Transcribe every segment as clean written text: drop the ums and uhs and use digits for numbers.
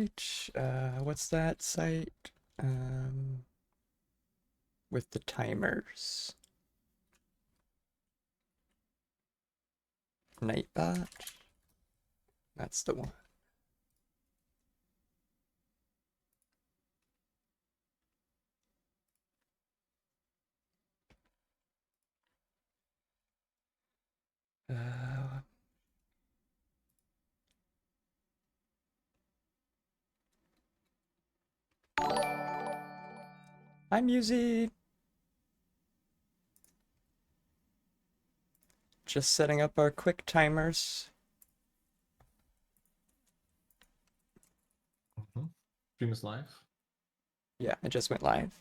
right. What's that site? With the timers. Nightbot? That's the one. Uh, I'm using just setting up our quick timers. Stream is live. Yeah, it just went live.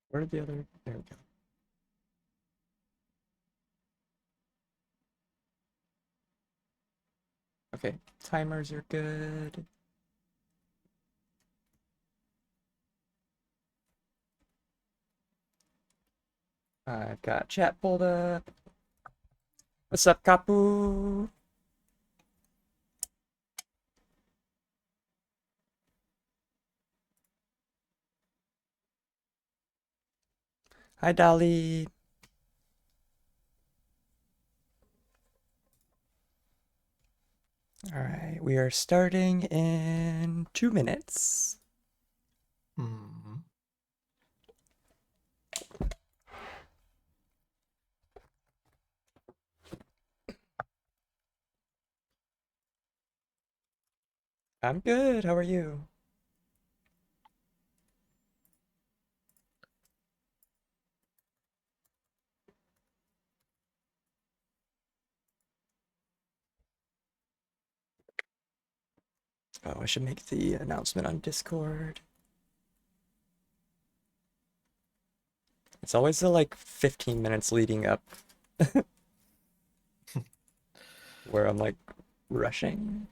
Where did the other? There we go. Okay, timers are good. I've got chat pulled up. What's up, Kapu? Hi, Dolly. All right, we are starting in 2 minutes. Mm-hmm. I'm good. How are you? Oh, I should make the announcement on Discord. It's always the like 15 minutes leading up where I'm like rushing.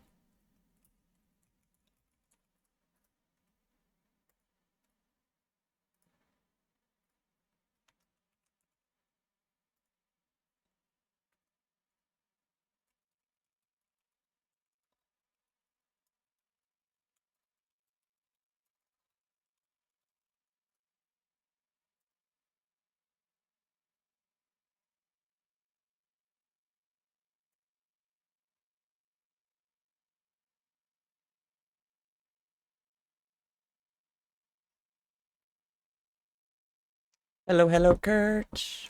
Hello, hello, Kurt.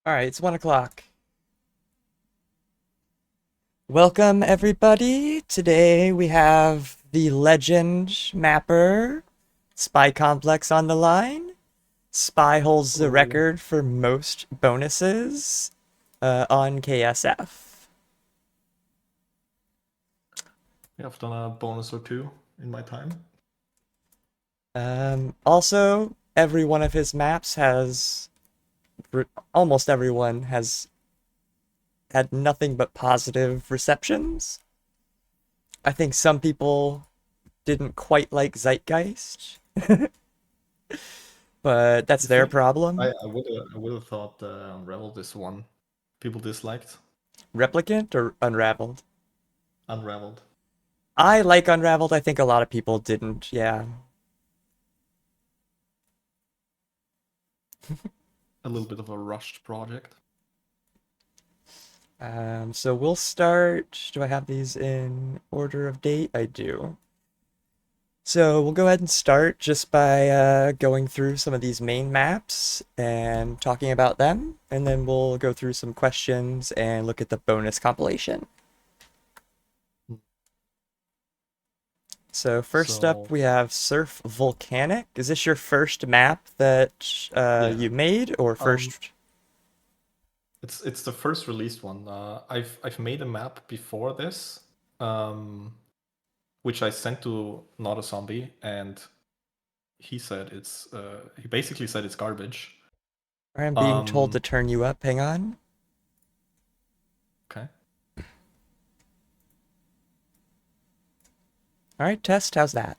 All right, it's 1 o'clock. Welcome, everybody. Today we have the Legend Mapper Spy Complex on the line. Spy holds the record for most bonuses on KSF. Yeah, I've done a bonus or two in my time. Also, every one of his maps has, almost everyone has had nothing but positive receptions. I think some people didn't quite like Zeitgeist, but that's The their thing, I, problem. I would have thought Unraveled is one people disliked. Replicant or Unraveled? Unraveled. I like Unraveled. I think a lot of people didn't. Yeah. A little bit of a rushed project. So we'll start. Do I have these in order of date? I do. So we'll go ahead and start just by going through some of these main maps and talking about them, and then we'll go through some questions and look at the bonus compilation. So first up, So we have Surf Volcanic. Is this your first map that yeah, you made, or um, first? it's the first released one. I've made a map before this, um, which I sent to Not a Zombie, and he basically said it's garbage. I'm being told to Um, turn you up. Hang on. okay. All right, test. How's that?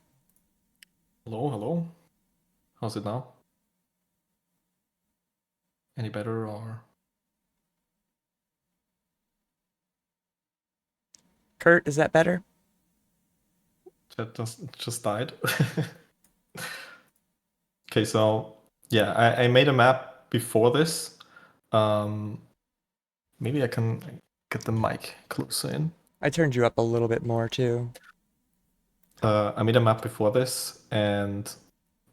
Hello, hello. How's it now? Any better or Kurt, is that better? that just died? Okay, so yeah, I made a map before this. Um, maybe I can get the mic closer in. I turned you up a little bit more too. I made a map before this, and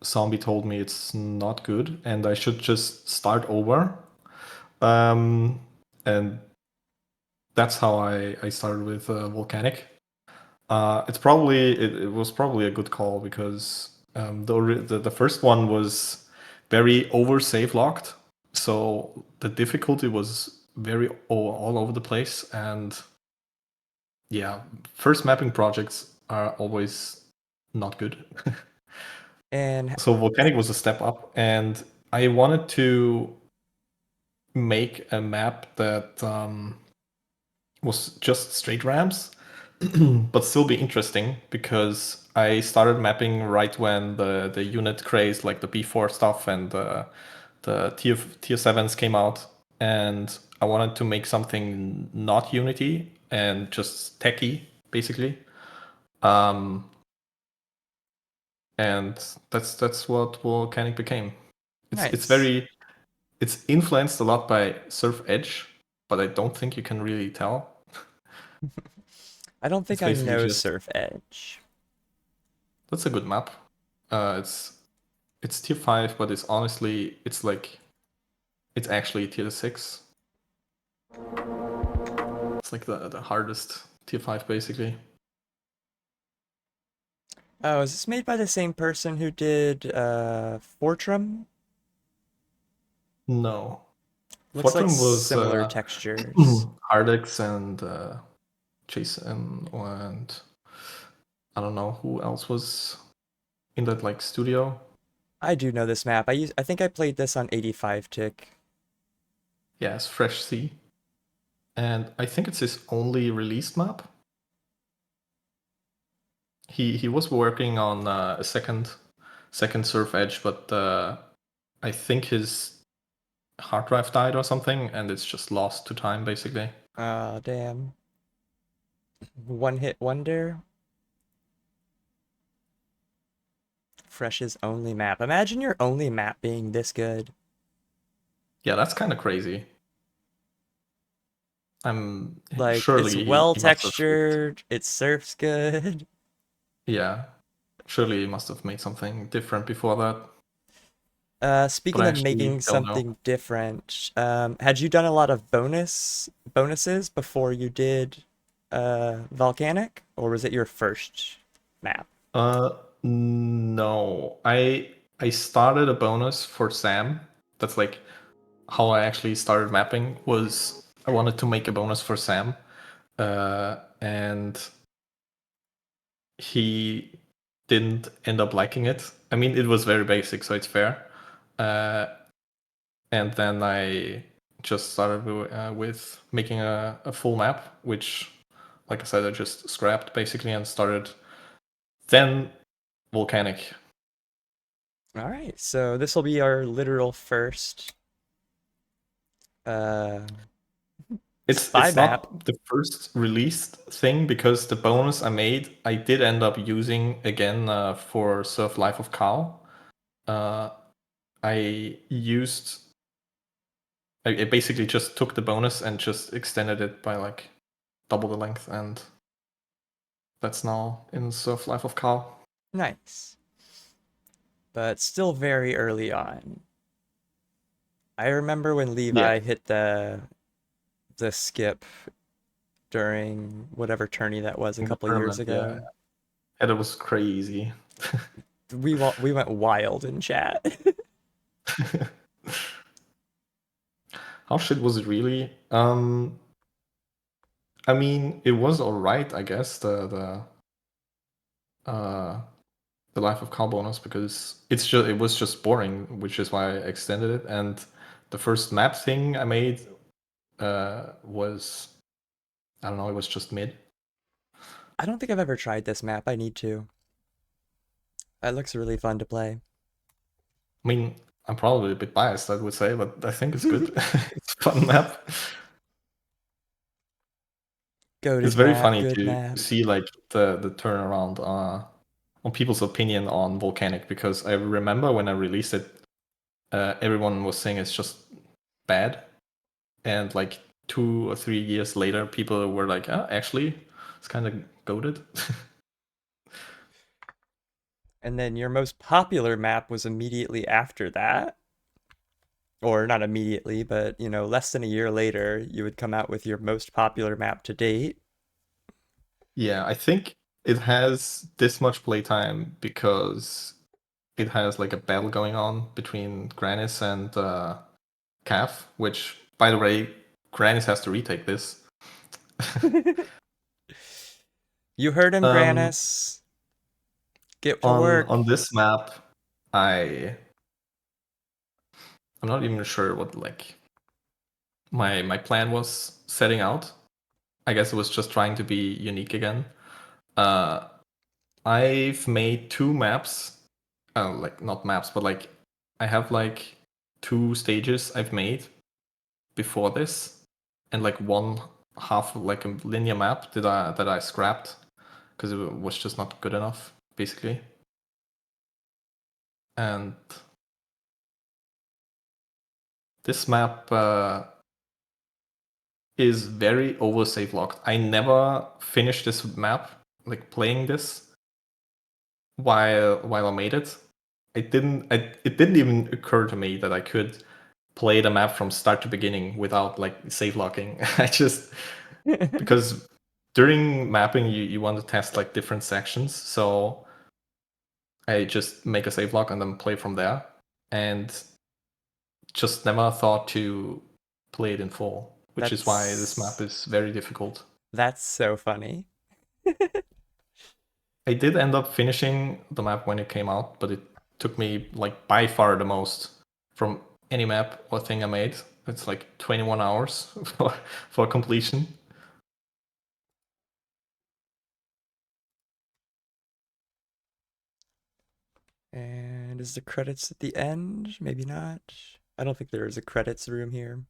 Zombie told me it's not good, and I should just start over. Um, and that's how I started with Volcanic. It was probably a good call because the first one was very over save locked, so the difficulty was very all over the place, and yeah, first mapping projects are always not good. And So Volcanic was a step up, and I wanted to make a map that was just straight ramps, but still be interesting because I started mapping right when the unit craze, like the B4 stuff and the tier sevens came out, and I wanted to make something not Unity and just techie, basically. Um, and that's what Volcanic became. It's nice. very it's influenced a lot by Surf Edge, but I don't think you can really tell. I don't think It's I basically know just Surf Edge. that's a good map. It's tier 5, but it's like it's actually tier 6. It's like the hardest tier 5 basically. Oh, is this made by the same person who did Fortrum? No. Looks like Fortune was similar textures. Hardex and Jason and I don't know who else was in that like studio. I do know this map. I think I played this on 85 tick. Yes, Fresh Sea. And I think it's his only released map. He was working on a second Surf Edge, but I think his hard drive died or something, and it's just lost to time basically. Oh, damn. One hit wonder. Fresh's only map. Imagine your only map being this good. Yeah, that's kind of crazy. I'm Like, it's surely well he must have textured, it surfs good. yeah, surely he must have made something different before that. But Speaking I of actually making don't know. something different, had you done a lot of bonuses before you did Volcanic, or was it your first map? Uh, no, I started a bonus for Sam. That's like how I actually started mapping. Was I wanted to make a bonus for Sam, and he didn't end up liking it. I mean, it was very basic, so it's fair. Uh, and then I just started with making a full map, which, like I said, I just scrapped basically and started then volcanic. All right, so this will be our literal first uh spy It's map. not the first released thing because the bonus I made, I did end up using again for Surf Life of Cow. Uh, I used I basically just took the bonus and just extended it by like double the length, and that's now in Surf Life of Cow. Nice. But still very early on. I remember when Yeah, Levi hit the skip during whatever tourney that was a in the couple years tournament, yeah, ago. and it was crazy. We went wild in chat. How shit was it really? I mean, it was alright, I guess. Uh the Life of Cow bonus because it was just boring, which is why I extended it. And the first map thing I made was, I don't know, it was just mid. I don't think I've ever tried this map. I need to. It looks really fun to play. I mean, I'm probably a bit biased, I would say, but I think it's good. It's a fun map. It's Goated very map, funny good to map. see like the turnaround on people's opinion on Volcanic, because I remember when I released it, everyone was saying it's just bad, and like 2 or 3 years later, people were like, "Oh, actually, it's kind of goated." And then your most popular map was immediately after that. Or not immediately, but less than a year later, you would come out with your most popular map to date. Yeah, I think it has this much playtime because it has like a battle going on between Granis and Calf, which, by the way, Granis has to retake this. You heard him, um, Granis. Get to on work. on this map, I I'm not even sure what like my plan was setting out. I guess it was just trying to be unique again. Uh, I've made two maps, like not maps, but like I have like two stages I've made before this, and like one half like a linear map that I scrapped because it was just not good enough, basically. And this map is very over save locked. I never finished this map, like playing this while I made it. It didn't even occur to me that I could play the map from start to beginning without like save locking. I just, because during mapping you want to test like different sections, so I just make a save lock and then play from there, and just never thought to play it in full, which is why this map That's is very difficult. that's so funny. I did end up finishing the map when it came out, but it took me like by far the most from any map or thing I made. It's like 21 hours for completion. And is the credits at the end? Maybe not. I don't think there is a credits room here.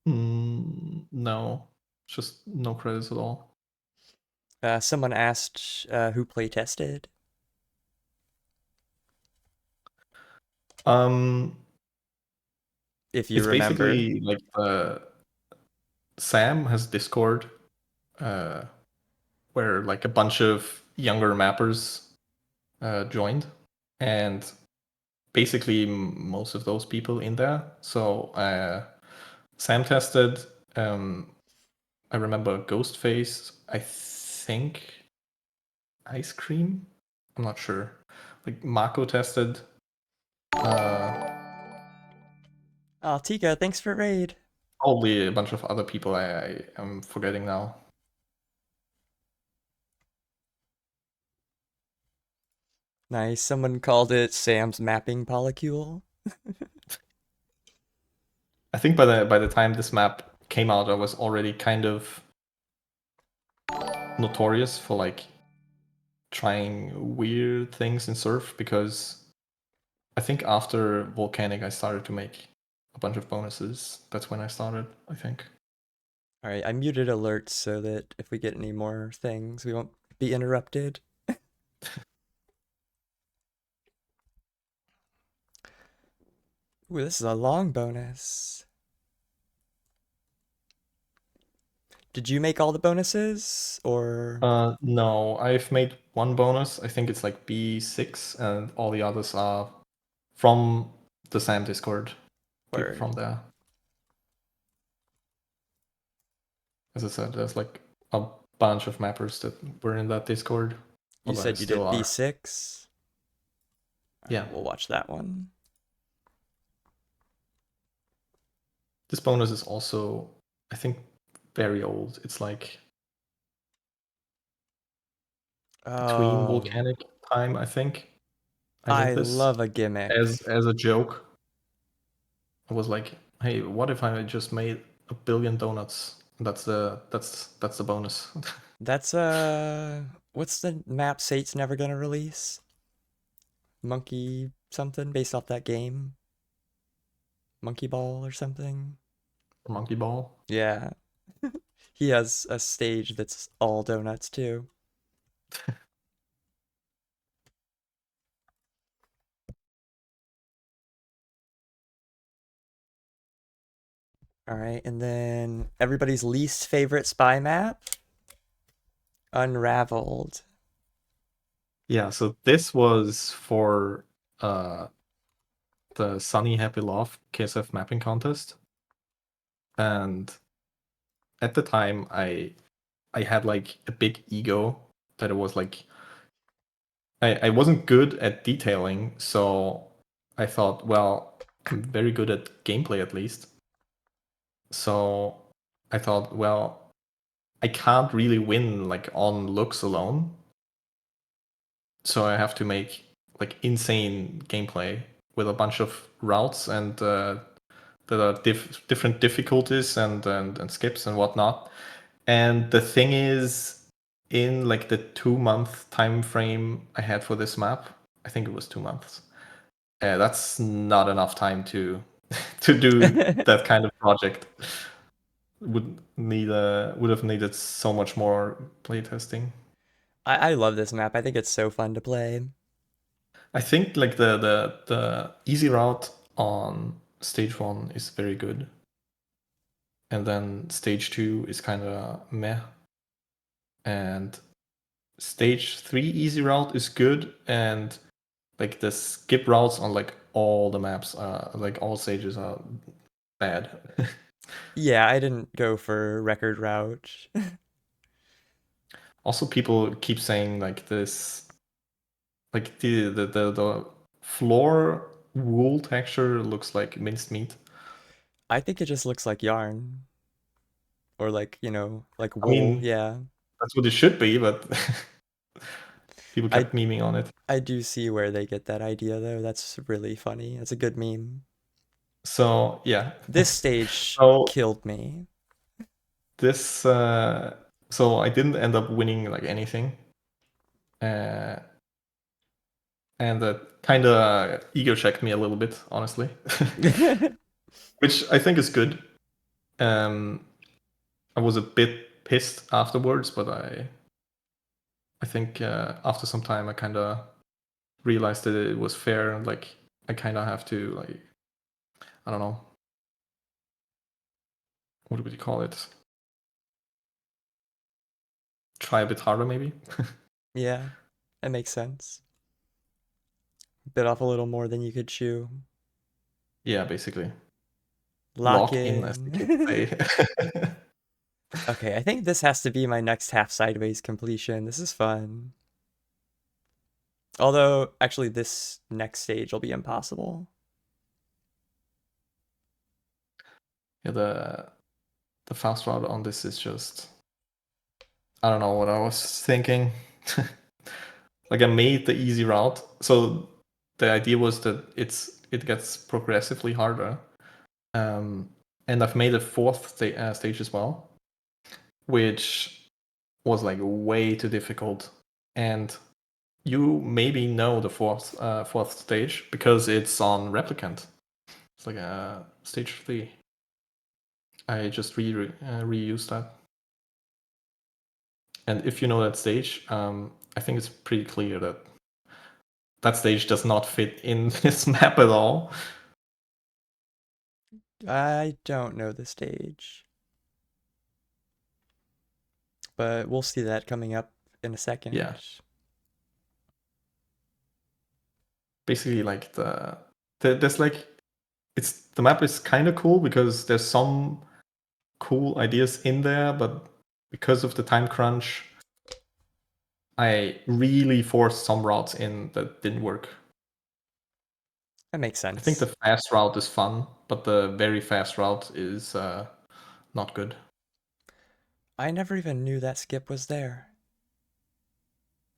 No, just no credits at all. Someone asked who play tested. Um, If you it's remember. basically like Sam has Discord, uh, where like a bunch of younger mappers joined, and basically most of those people in there. So Sam tested. I remember Ghostface. I think Ice Cream. I'm not sure. Like Mako tested. Uh, Oh, Tika, thanks for raid. Probably a bunch of other people I am forgetting now. Nice. Someone called it Sam's mapping polycule. I think by the time this map came out, I was already kind of notorious for like trying weird things in Surf because I think after Volcanic I started to make a bunch of bonuses. That's when I started, I think. All right, I muted alerts so that if we get any more things, we won't be interrupted. Ooh, this is a long bonus. Did you make all the bonuses or No, I've made one bonus. I think it's like B6, and all the others are from the SAM Discord. People word? from there. As I said, there's like a bunch of mappers that were in that Discord, You or there said you still did are. B6. All Yeah. right, we'll watch that one. This bonus is also, I think, very old. It's like between Oh, Volcanic time, I think. I did I this love a gimmick. as a joke. I was like, hey, what if I just made a billion donuts? That's the bonus. That's what's the map Sate's never gonna release? Monkey something based off that game? Monkey Ball or something? Monkey ball. Yeah. He has a stage that's all donuts too. All right, and then everybody's least favorite spy map, Unraveled. Yeah, so this was for uh the Sunny Happy Love KSF mapping contest. And at the time I had like a big ego that it was like I wasn't good at detailing, so I thought, well, I'm very good at gameplay at least. So I thought, well, I can't really win like on looks alone. So I have to make like insane gameplay with a bunch of routes and that are different difficulties and skips and whatnot. And the thing is, in like the 2 month time frame I had for this map, I think it was 2 months. That's not enough time to to do that kind of project. Would have needed so much more playtesting. I love this map. I think it's so fun to play. I think like the easy route on stage one is very good, and then stage two is kind of meh, and stage three easy route is good, and like the skip routes on like all the maps, like all stages are bad. Yeah, I didn't go for record route. Also, people keep saying like this, like the floor wool texture looks like minced meat. I think it just looks like yarn or like, like I wool. mean, Yeah. that's what it should be, but people I kept memeing on it. I do see where they get that idea though. That's really funny. That's a good meme. So yeah. This stage So killed me. this so I didn't end up winning like anything. Uh and that kind of ego checked me a little bit, honestly. Which I think is good. Um I was a bit pissed afterwards, but I think after some time I kind of realized that it was fair and like I kind of have to like I don't know, what would you call it? Try a bit harder maybe. Yeah, that makes sense. Bit off a little more than you could chew. Yeah, basically. Lock Lock in, as the kids in. say. Okay, I think this has to be my next half sideways completion. This is fun. Although, actually, this next stage will be impossible. Yeah, the fast route on this is just I don't know what I was thinking. Like I made the easy route, so the idea was that it gets progressively harder. And I've made a fourth stage as well, which was like way too difficult. And you maybe know the fourth stage because it's on Replicant. It's like a stage 3. I just reused that. And if you know that stage, I think it's pretty clear that that stage does not fit in this map at all. I don't know the stage, but we'll see that coming up in a Yeah, second. basically like there's like it's the map is kind of cool because there's some cool ideas in there, but because of the time crunch, I really forced some routes in that didn't work. That makes I think sense. the fast route is fun, but the very fast route is not good. I never even knew that skip was there.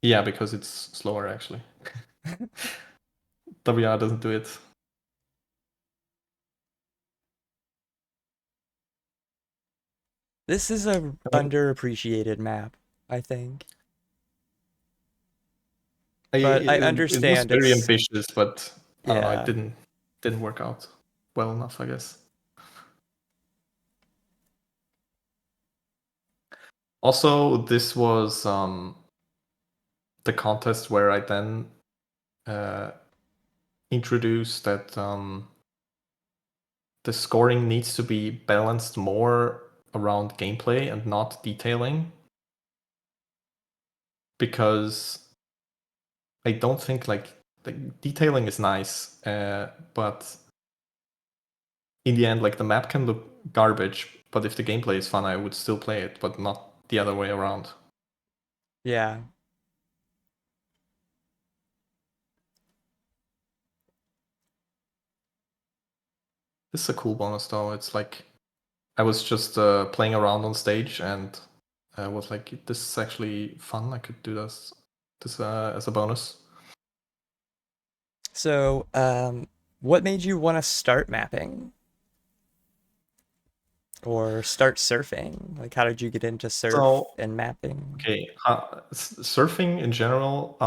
Yeah, because it's slower actually. WR doesn't do it. This is a I mean, underappreciated map, I think. I, But I it was understand very it's ambitious, but I don't know. It yeah. didn't work out well enough, I guess. Also, this was the contest where I then uh, introduced that the scoring needs to be balanced more around gameplay and not detailing, because I don't think like the detailing is nice, but in the end, like the map can look garbage, but if the gameplay is fun, I would still play it, but not the other way around. Yeah. This is a cool bonus though. It's like I was just playing around on stage and I was like, this is actually fun. I could do this as a bonus. So, what made you want to start mapping or start surfing? Like, how did you get into surf So and mapping? okay, surfing in general.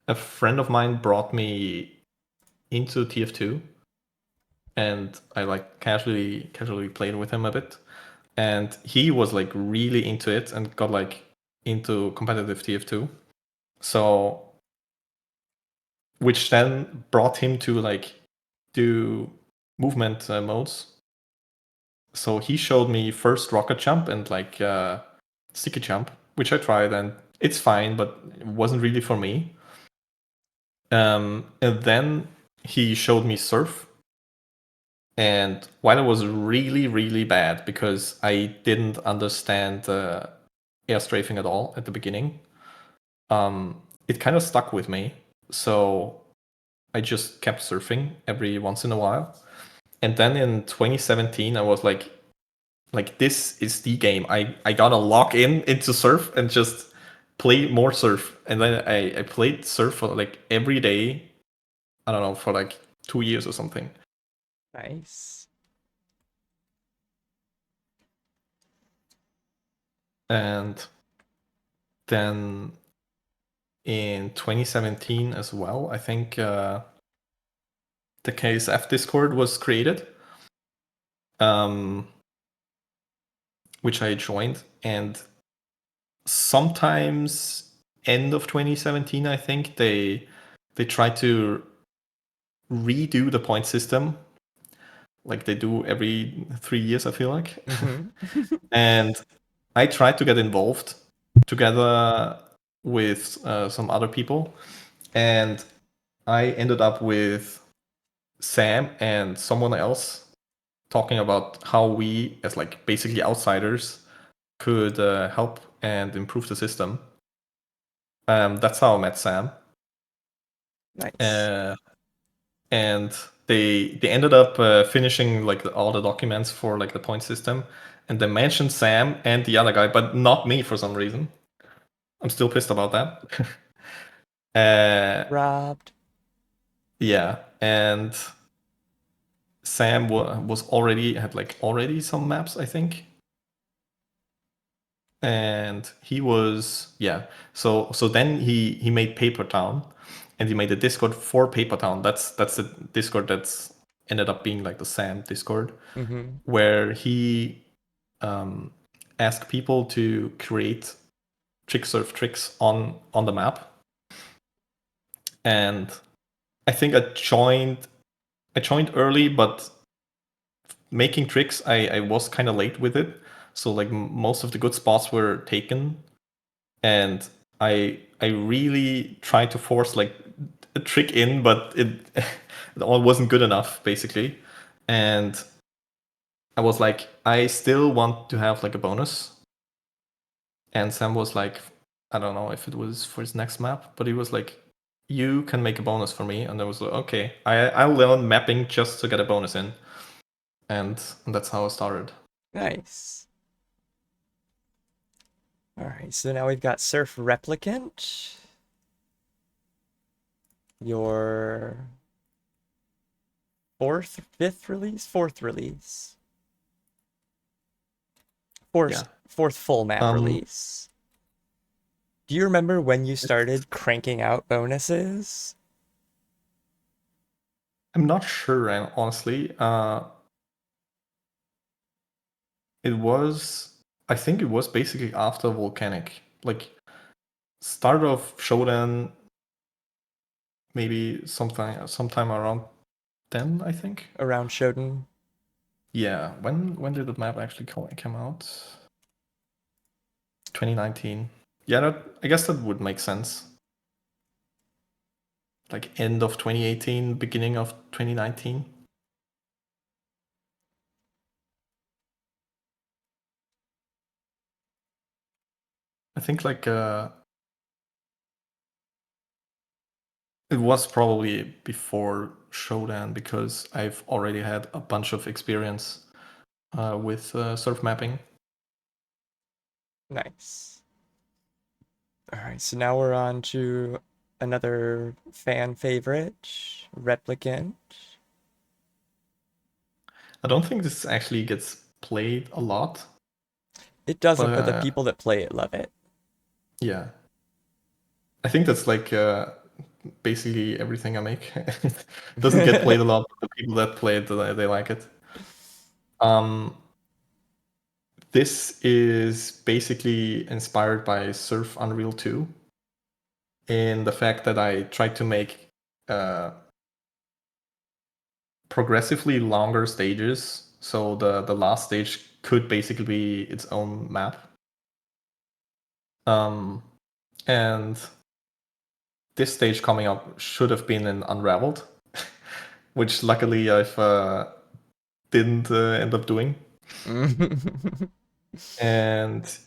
A friend of mine brought me into TF2, and I like casually played with him a bit, and he was like really into it and got like into competitive TF2. So which then brought him to like do movement modes. So he showed me first rocket jump and like sticky jump, which I tried and it's fine, but it wasn't really for me. And then he showed me surf, and while it was really bad because I didn't understand air strafing at all at the beginning, it kind of stuck with me. So I just kept surfing every once in a while. And then in 2017, I was like this is the game. I gotta lock in into surf and just play more surf. And then I played surf for like every day. I don't know, for like 2 years or something. Nice. And then in 2017 as well, I think the KSF Discord was created, um, which I joined, and sometimes end of 2017, I think they tried to redo the point system, like they do every 3 years, I feel like. Mm-hmm. And I tried to get involved together with some other people, and I ended up with Sam and someone else talking about how we, as like basically outsiders, could help and improve the system. That's how I met Sam, Nice. uh, and they ended up finishing like all the documents for like the point system, and they mentioned Sam and the other guy, but not me for some reason. I'm still pissed about that. Robbed. Yeah, and Sam was already had like already some maps, I think. and he was, yeah. So then he made Paper Town, and he made a Discord for Paper Town. That's the Discord that's ended up being like the Sam Discord, Mm-hmm. where he asked people to create Tricksurf tricks on the map. And I think I joined early, but making tricks, I was kind of late with it. So like most of the good spots were taken, and I really tried to force like a trick in, but it all wasn't good enough basically. And I was like, I still want to have like a bonus. And Sam was like, I don't know if it was for his next map, but he was like, you can make a bonus for me. And I was like, okay, I'll learn mapping just to get a bonus in. And that's how I started. Nice. All right, so now we've got Surf Replicant. Your fifth release? Fourth release. Yeah. Fourth full map Um, release. Do you remember when you started cranking out bonuses? I'm not sure, honestly. It was, I think it was basically after Volcanic. Like, start of Shodan, maybe sometime around 10, I think. Around Shodan? Yeah, when did the map actually come out? 2019. Yeah, I guess that would make sense. Like end of 2018, beginning of 2019. I think like it was probably before Shodan because I've already had a bunch of experience with surf mapping. Nice. All right, so now we're on to another fan favorite, Replicant. I don't think this actually gets played a lot, It but doesn't, but the people that play it love it. yeah, I think that's like basically everything I make. It doesn't get played a lot, but the people that play it, they like it. Um, this is basically inspired by Surf Unreal 2 in the fact that I tried to make progressively longer stages. So the last stage could basically be its own map. And this stage coming up should have been in Unraveled, which luckily I've didn't end up doing. And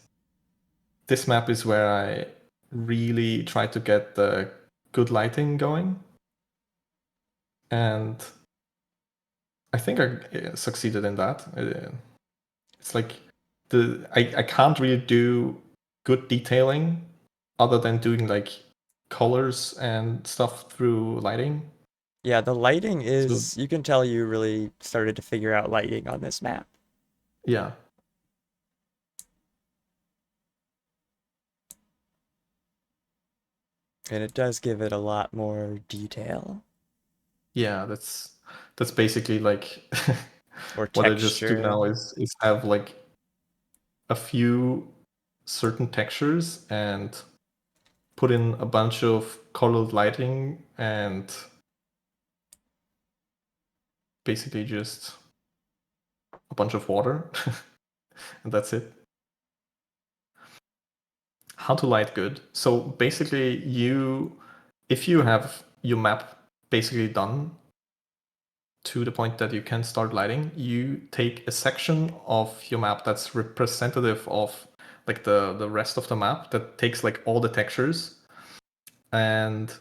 this map is where I really tried to get the good lighting going, and I think I succeeded in that. It's like I can't really do good detailing other than doing like colors and stuff through lighting. Yeah, the lighting So is, you can tell you really started to figure out lighting on this map. yeah, And it does give it a lot more detail yeah, that's basically like or what I just do texture. now is have like a few certain textures and put in a bunch of colored lighting and basically just a bunch of water and that's it. How to light good. So basically if you have your map basically done to the point that you can start lighting, you take a section of your map that's representative of like the rest of the map that takes like all the textures, and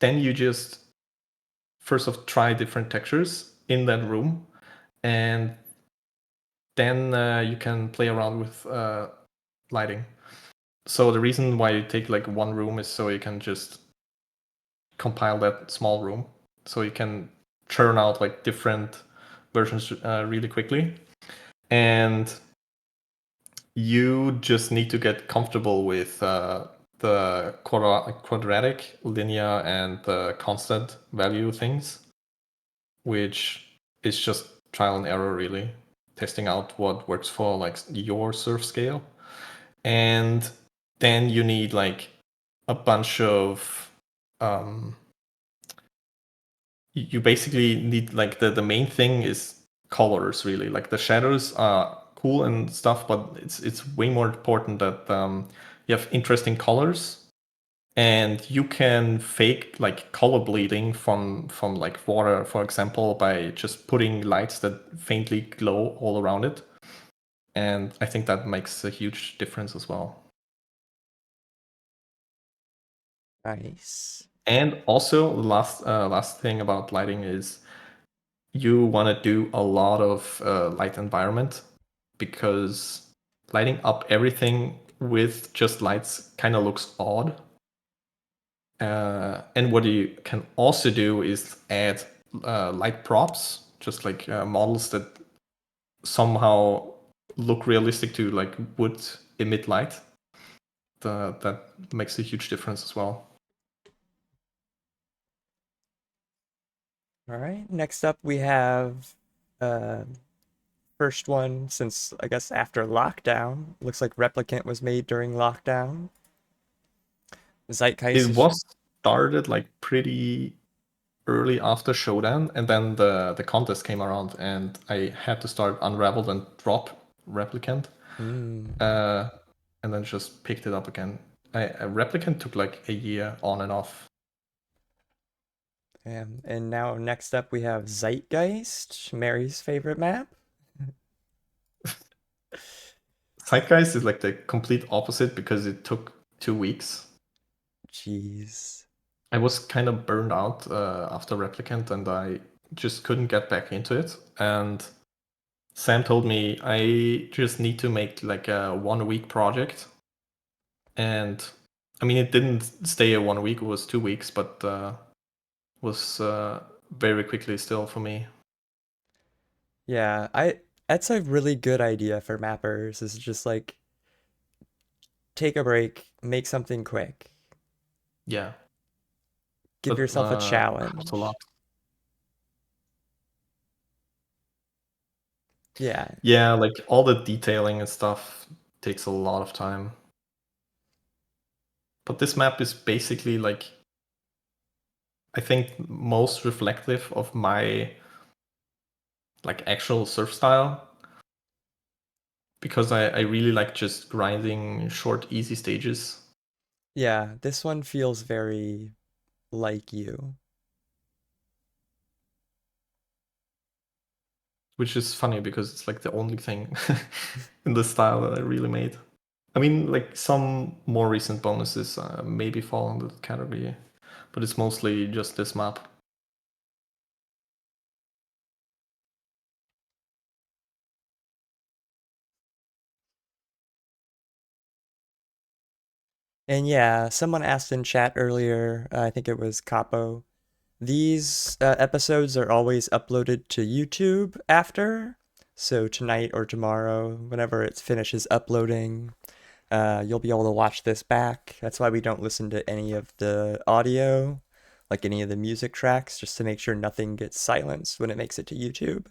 then you just first of try different textures in that room, and then you can play around with lighting. So the reason why you take like one room is so you can just compile that small room, so you can churn out like different versions really quickly. And you just need to get comfortable with the quadratic, linear, and the constant value things, which is just trial and error, really, testing out what works for like your surf scale. And then you need like a bunch of you basically need like the main thing is colors, really. Like the shadows are cool and stuff, but it's way more important that you have interesting colors, and you can fake like color bleeding from like water, for example, by just putting lights that faintly glow all around it. And I think that makes a huge difference as well. Nice. And also, the last thing about lighting is you want to do a lot of light environment, because lighting up everything with just lights kind of looks odd. And what you can also do is add light props, just like models that somehow look realistic to like would emit light. That makes a huge difference as well. All right. Next up, we have uh, first one since I guess after lockdown. Looks like Replicant was made during lockdown. It Zeitgeist. was started like pretty early after Showdown, and then the contest came around, and I had to start Unraveled and drop Replicant, Mm, uh, and then just picked it up again. Replicant took like a year on and off. and now next up we have Zeitgeist, Mary's favorite map. Zeitgeist is like the complete opposite because it took 2 weeks. Jeez. I was kind of burned out after Replicant, and I just couldn't get back into it. And Sam told me I just need to make like a 1 week project. And I mean, it didn't stay a 1 week, it was 2 weeks, but was very quickly still for me. Yeah, I that's a really good idea for mappers is just like take a break, make something quick. Yeah, Give but yourself a helps a lot. challenge. Yeah. Yeah, like all the detailing and stuff takes a lot of time. But this map is basically like, I think, most reflective of my like actual surf style, because I really like just grinding short, easy stages. Yeah, this one feels very like you. Which is funny because it's like the only thing in the style that I really made. I mean, like some more recent bonuses maybe fall into the category, but it's mostly just this map. And yeah, someone asked in chat earlier, I think it was Capo, these episodes are always uploaded to YouTube after. So tonight or tomorrow, whenever it finishes uploading, you'll be able to watch this back. That's why we don't listen to any of the audio, like any of the music tracks, just to make sure nothing gets silenced when it makes it to YouTube.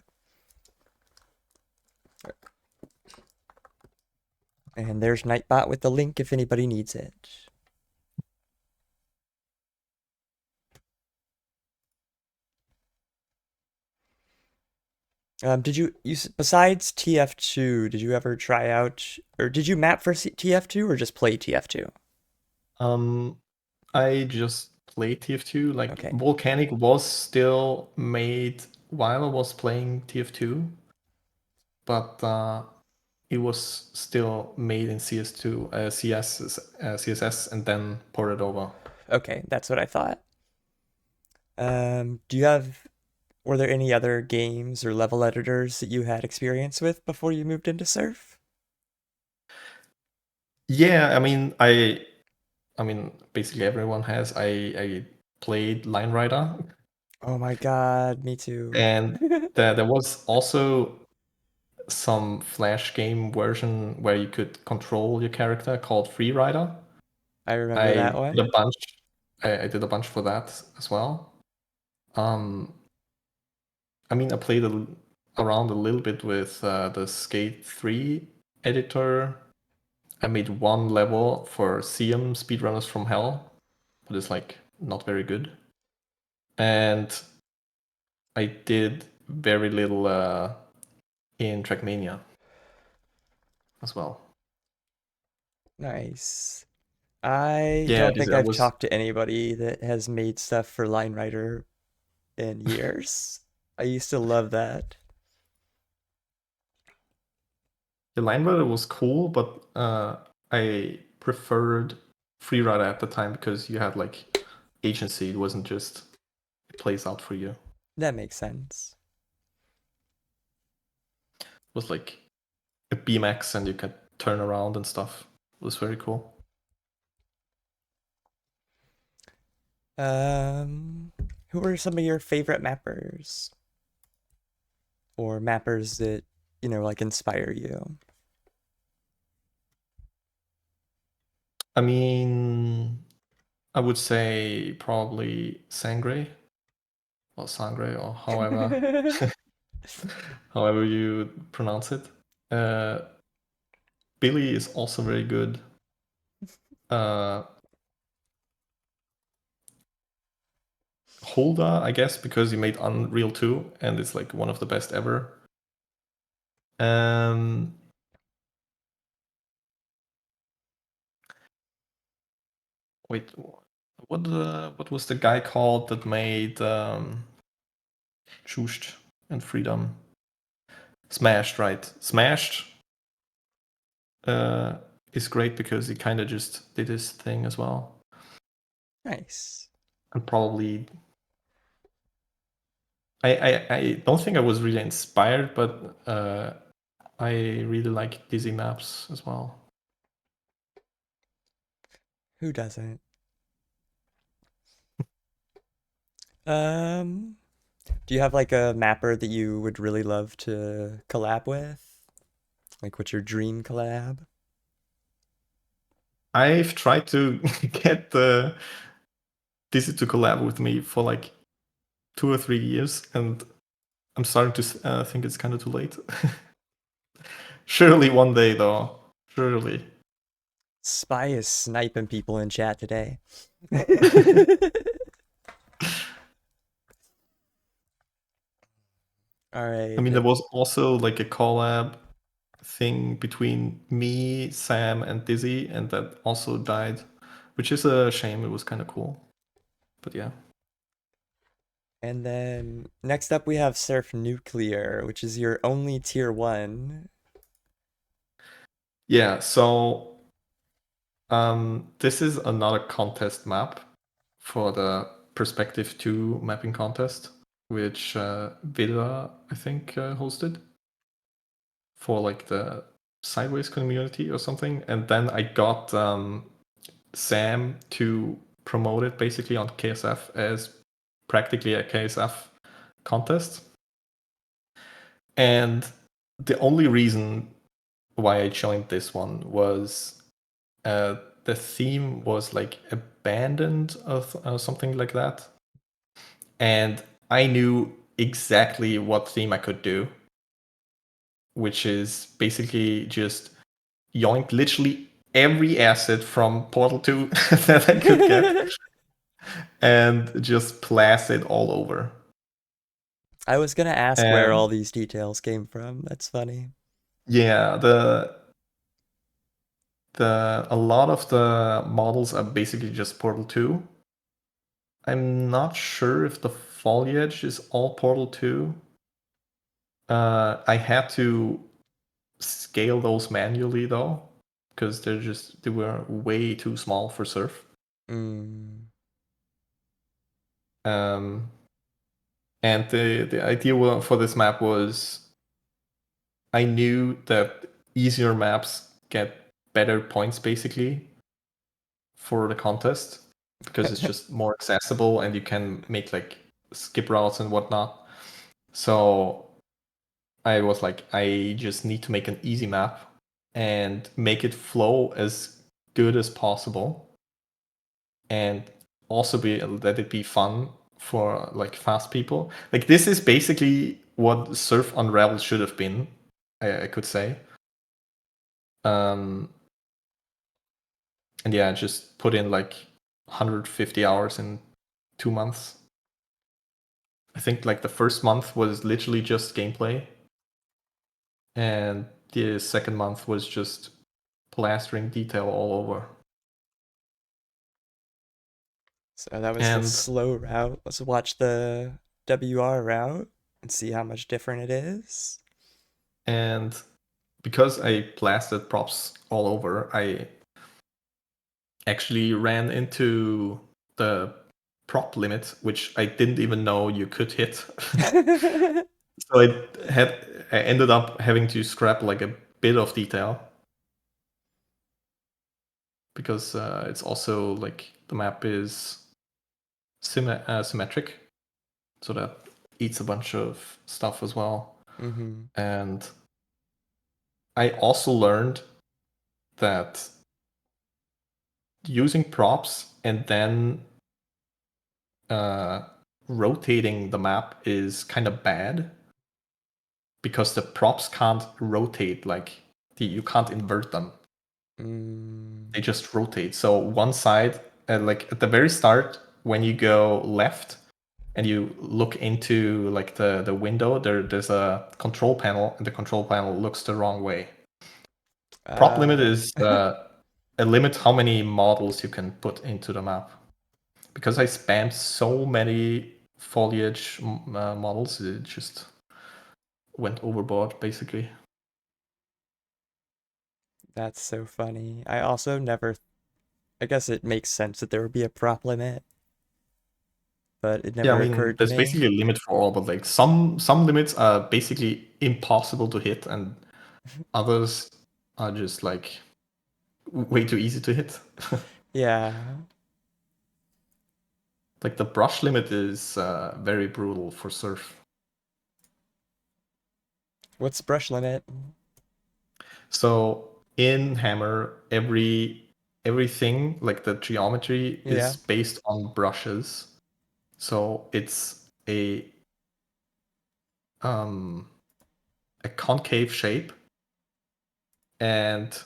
And there's Nightbot with the link if anybody needs it. Did you besides TF2, did you ever try out or did you map for TF2 or just play TF2? Um, I just played TF2. Like Okay. Volcanic was still made while I was playing TF2, but it was still made in CS2, CSS, and then ported over. Okay, that's what I thought. Do you have were there any other games or level editors that you had experience with before you moved into Surf? Yeah, I mean, basically everyone has. I played Line Rider, Oh my God, me too. and there was also some Flash game version where you could control your character called Freerider. I remember that I did one. a bunch. I did a bunch for that as well. I mean, I played around a little bit with the Skate 3 editor. I made one level for Siam Speedrunners from Hell, but it's like not very good. And I did very little in Trackmania as well. Nice. I Yeah, don't think I I've was talked to anybody that has made stuff for Line Rider in years. I used to love that. the line runner was cool, but I preferred Freerider at the time because you had like agency. It wasn't just it plays out for you. It That makes sense. was like a BMX and you could turn around and stuff. It was very cool. Um, who are some of your favorite mappers or mappers that, like inspire you? I mean, I would say probably Sangre or Sangre or however you pronounce it. Uh, Billy is also very good. Uh, Holda, I guess, because he made Unreal 2 and it's like one of the best ever. Um, wait, what was the guy called that made Chushed and Freedom? Smashed, right? Smashed is great because he kind of just did his thing as well. Nice. And probably I don't think I was really inspired, but I really like Dizzy Maps as well. Who doesn't? Um, do you have like a mapper that you would really love to collab with? Like, what's your dream collab? I've tried to get Dizzy to collab with me for like 2 or 3 years, and I'm starting to think it's kind of too late. Surely one day, though. Surely. Spy is sniping people in chat today. All I right. mean, there was also like a collab thing between me, Sam, and Dizzy, and that also died, which is a shame. It was kind of cool, but yeah. And then next up we have Surf Nuclear, which is your only tier 1. Yeah, so this is another contest map for the Perspective 2 mapping contest, which Villa, I think, hosted for like the Sideways community or something. And then I got Sam to promote it basically on KSF as practically a KSF contest. And the only reason why I joined this one was the theme was like abandoned or something like that. And I knew exactly what theme I could do, which is basically just yoink literally every asset from Portal 2 that I could get and just blast it all over. I was gonna ask where And all these details came from. That's funny. yeah, the a lot of the models are basically just Portal 2. I'm not sure if the foliage is all Portal 2. I had to scale those manually though, because they were way too small for Surf. Mm. Um, and the idea for this map was I knew that easier maps get better points basically for the contest because it's just more accessible and you can make like skip routes and whatnot. So I was like, I just need to make an easy map and make it flow as good as possible, and also be let it be fun for like fast people. Like this is basically what Surf Unraveled should have been, I could say. Um, and yeah, just put in like 150 hours in 2 months. I think like the first month was literally just gameplay, and the second month was just plastering detail all over. So that was the And slow route. Let's watch the WR route and see how much different it is. and because I plastered props all over, I actually ran into the prop limit, which I didn't even know you could hit. So I ended up having to scrap like a bit of detail, because it's also like the map is symmetric, so that eats a bunch of stuff as well. Mm-hmm. And I also learned that using props and then uh, rotating the map is kind of bad, because the props can't rotate, like you can't invert them. Mm. They just rotate. So one side, like at the very start, when you go left and you look into like the window, there's a control panel, and the control panel looks the wrong way. Prop limit Uh, is a limit how many models you can put into the map. Because I spammed so many foliage models, it just went overboard basically. that's so funny. I also never, I guess it makes sense that there would be a prop limit, but it Yeah, I never mean, occurred to there's me. basically a limit for all, but like some limits are basically impossible to hit, and others are just like way too easy to hit. Yeah. Like the brush limit is very brutal for Surf. What's brush limit? So in Hammer, everything like the geometry Yeah. is based on brushes. So it's um, a concave shape, and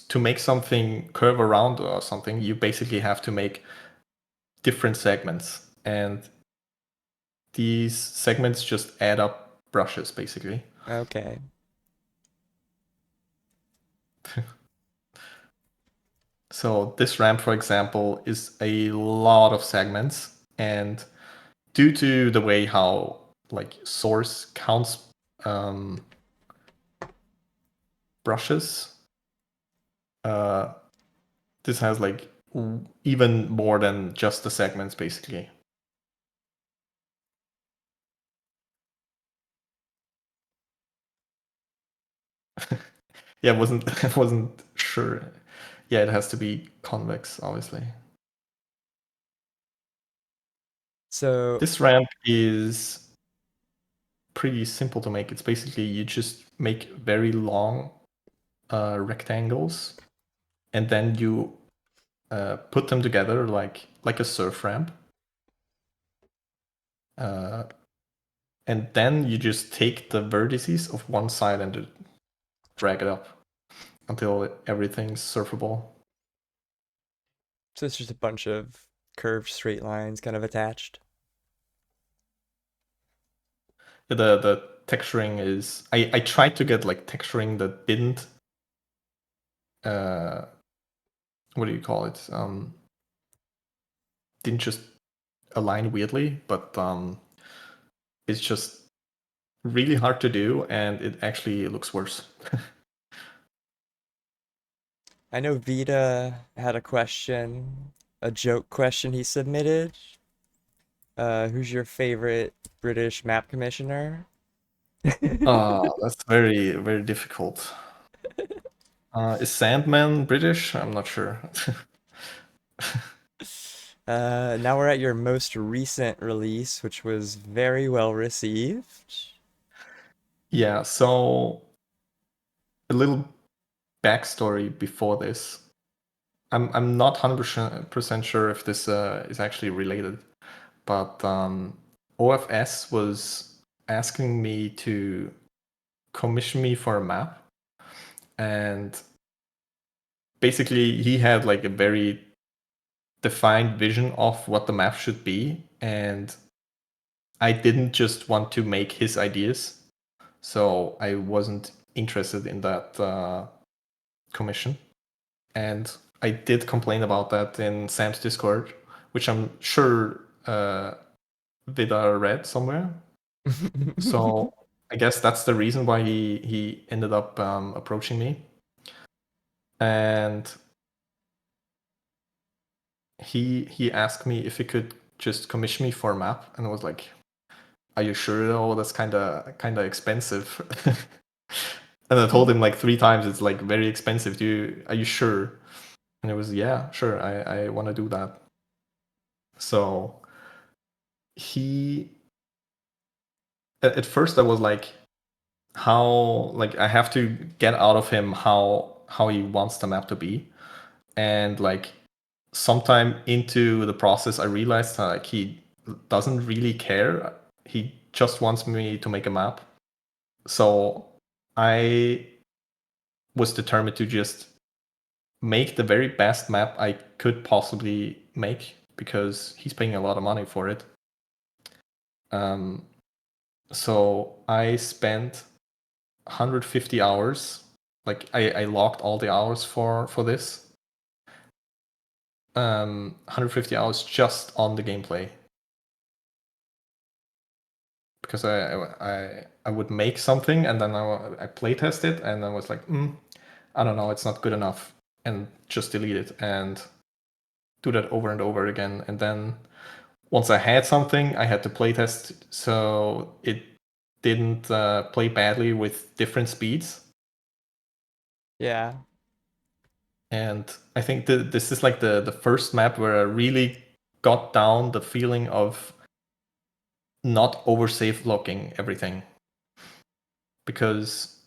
to make something curve around or something, you basically have to make different segments, and these segments just add up brushes basically. Okay. So this ramp, for example, is a lot of segments, and due to the way how like Source counts brushes, uh, this has like even more than just the segments basically. Yeah, I wasn't I wasn't sure. Yeah, it has to be convex, obviously. So, This ramp is pretty simple to make. It's basically you just make very long rectangles, and then you put them together like a surf ramp. Uh, and then you just take the vertices of one side and drag it up until everything's surfable. so it's just a bunch of curved straight lines kind of attached. The texturing is, I tried to get like texturing that didn't uh what do you call it? Didn't just align weirdly, but it's just really hard to do, and it actually looks worse. I know Vita had a question, a joke question he submitted. Who's your favorite British map commissioner? That's very, very difficult. Is Sandman British? I'm not sure. Now we're at your most recent release, which was very well received. Yeah, so a little backstory before this. I'm not 100% sure if this is actually related, but OFS was asking me to commission me for a map, and basically he had like a very defined vision of what the map should be, and I didn't just want to make his ideas, so I wasn't interested in that commission. And I did complain about that in Sam's Discord, which I'm sure Vidar read somewhere. So I guess that's the reason why he ended up approaching me. And he asked me if he could just commission me for a map, and I was like, "Are you sure though? That's kind of expensive." And I told him like 3 times, it's like very expensive. Are you sure? And it was, yeah, sure. I want to do that. So he at first I was like, how, like, I have to get out of him how he wants the map to be. And like sometime into the process I realized that like he doesn't really care. He just wants me to make a map. So I was determined to just make the very best map I could possibly make, because he's paying a lot of money for it. So I spent 150 hours. Like I logged all the hours for this. 150 hours just on the gameplay, because I would make something and then I play test it and I was like, I don't know, it's not good enough, and just delete it and do that over and over again. And then once I had something, I had to play test so it didn't play badly with different speeds. Yeah. And I think this is like the first map where I really got down the feeling of not over safe locking everything, because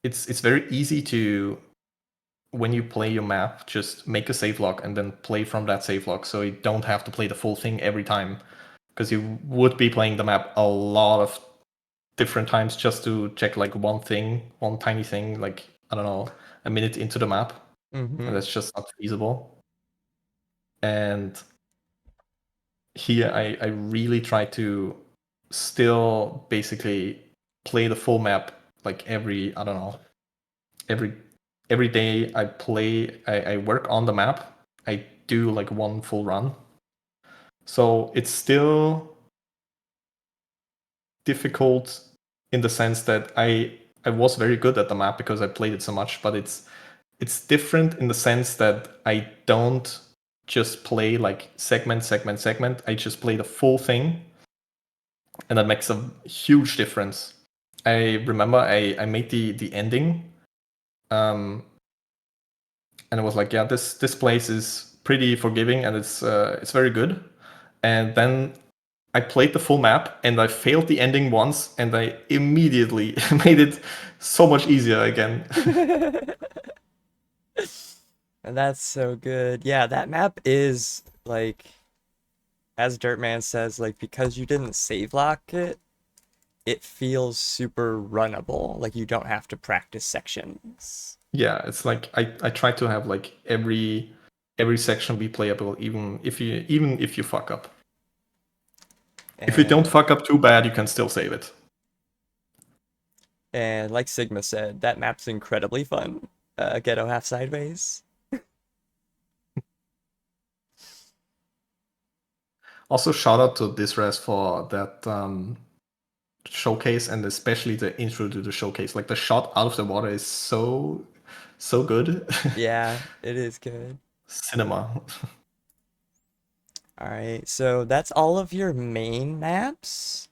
it's very easy to, when you play your map, just make a save lock and then play from that save lock, so you don't have to play the full thing every time, because you would be playing the map a lot of different times just to check like one tiny thing, like, I don't know, a minute into the map. And that's just not feasible. And here I really try to still basically play the full map, like I don't know, every day I work on the map, I do like one full run. So it's still difficult in the sense that I was very good at the map because I played it so much, but it's different in the sense that I don't just play like segment. I just play the full thing, and that makes a huge difference. I remember I made the ending, and I was like, yeah, this place is pretty forgiving and it's very good. And then I played the full map and I failed the ending once, and I immediately made it so much easier again. And that's so good. Yeah, that map is like, as Dirtman says, like because you didn't save lock it, it feels super runnable. Like you don't have to practice sections. Yeah, it's like I try to have like every section be playable, even if you fuck up. If you don't And fuck up too bad, you can still save it. and like Sigma said, that map's incredibly fun. Ghetto half sideways. Also, shout out to Disres for that showcase, and especially the intro to the showcase. Like the shot out of the water is so good. Yeah, it is good. Cinema. All right, so that's all of your main maps.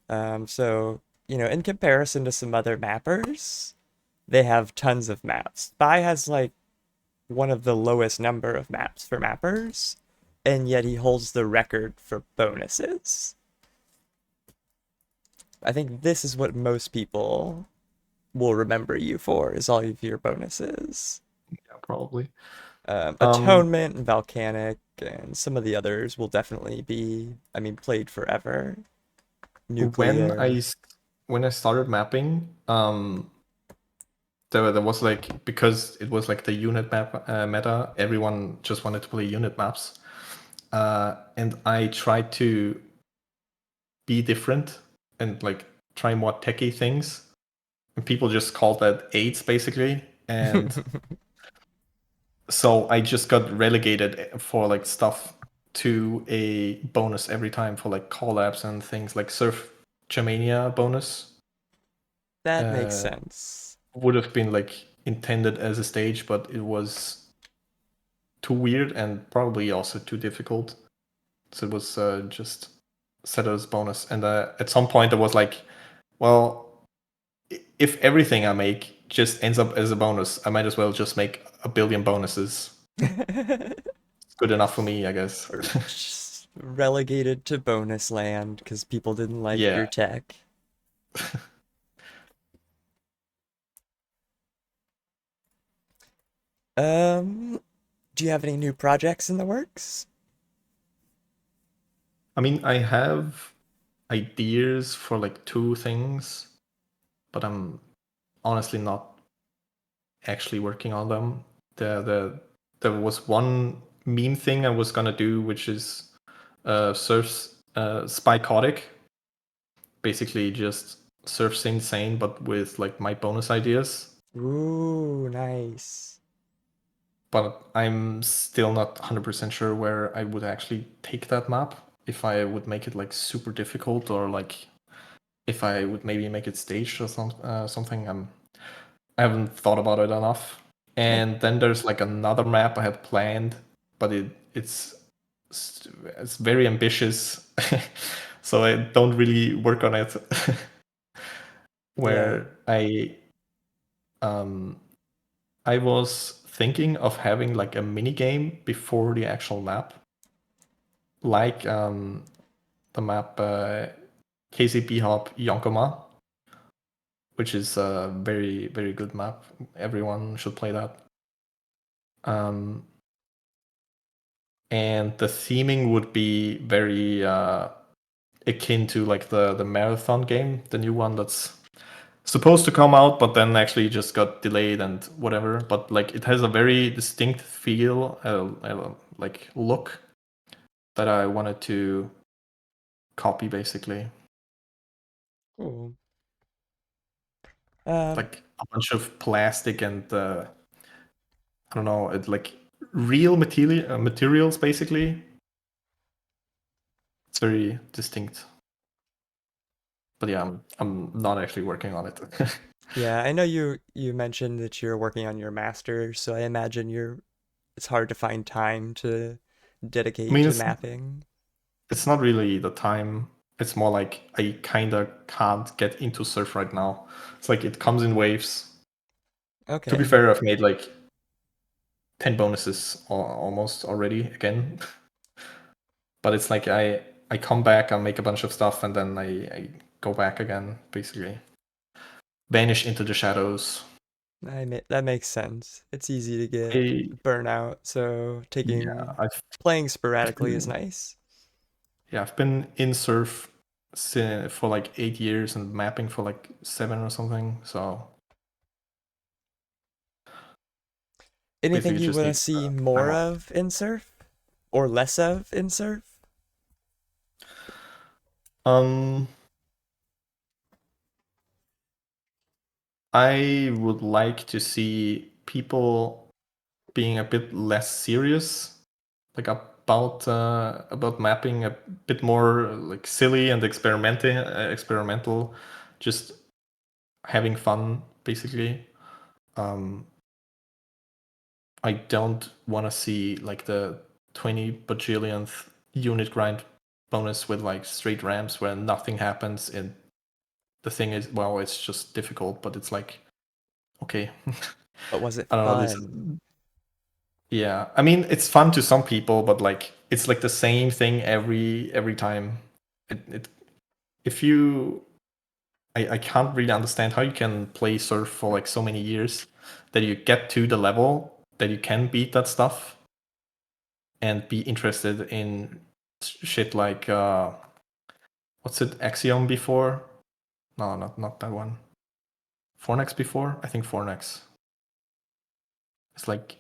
So, in comparison to some other mappers, they have tons of maps. Spy has like one of the lowest number of maps for mappers, and yet he holds the record for bonuses. I think this is what most people will remember you for, is all of your bonuses. Yeah, probably. Um, Atonement and Volcanic, and some of the others will definitely be, I mean, played forever. when Nuclear. when I started mapping, there was like, because it was like the unit map meta, everyone just wanted to play unit maps, and I tried to be different and like try more techie things, and people just called that AIDS basically, and so I just got relegated for like stuff to a bonus every time for like collabs and things like Surf Germania bonus. That makes Uh, sense. would have been like intended as a stage, but it was too weird and probably also too difficult. So it was just set as bonus. And at some point, I was like, well, if everything I make just ends up as a bonus, I might as well just make a billion bonuses. It's good enough for me, I guess. Or just relegated to bonus land because people didn't like Yeah. your tech. Um, do you have any new projects in the works? I mean, I have ideas for like two things, but I'm honestly not actually working on them. There was one meme thing I was gonna do, which is surfs spycotic, basically just surfs insane, but with like my bonus ideas. Ooh, nice. But I'm still not 100% sure where I would actually take that map. If I would make it like super difficult, or like if I would maybe make it staged or something. I haven't thought about it enough. I, And then there's like another map I had planned, but it's very ambitious, so I don't really work on it. yeah. Where um I was thinking of having like a mini game before the actual map, like the map KCP Hop Yonkoma, which is a very very good map. Everyone should play that. Um, and the theming would be very akin to like the marathon game, the new one that's supposed to come out, but then actually just got delayed and whatever. But like it has a very distinct feel, like look that I wanted to copy basically. Cool. Um, Like a bunch of plastic and I don't know, it like real materials basically. It's very distinct. But yeah, I'm not actually working on it. yeah, I know you mentioned that you're working on your master, so I imagine it's hard to find time to I dedicate mean, to mapping. it's not really the time. It's more like I kind of can't get into surf right now. It's like it comes in waves. To be Okay. fair, I've made like 10 bonuses almost already again. But it's like I come back, I make a bunch of stuff, and then I go back again, basically. Vanish into the shadows. That makes sense. It's easy to get I, burnout, so yeah, playing I've sporadically is been nice. yeah, I've been in surf for like 8 years and mapping for like 7 or something. So Anything basically you just want to need see time more off. of in surf or less of in surf? Um, I would like to see people being a bit less serious, like about mapping, a bit more like silly and experimental, just having fun, basically. Um, I don't want to see like the 20 bajillionth unit grind bonus with like straight ramps where nothing happens. And the thing is, well, it's just difficult, but it's like, okay. But was it I don't know. This, fun? yeah. I mean, it's fun to some people, but like, it's like the same thing every time. It if you I can't really understand how you can play Surf for like so many years that you get to the level that you can beat that stuff and be interested in shit like what's it, Axiom before? No, not that one. Fornex before? I think Fornex. It's like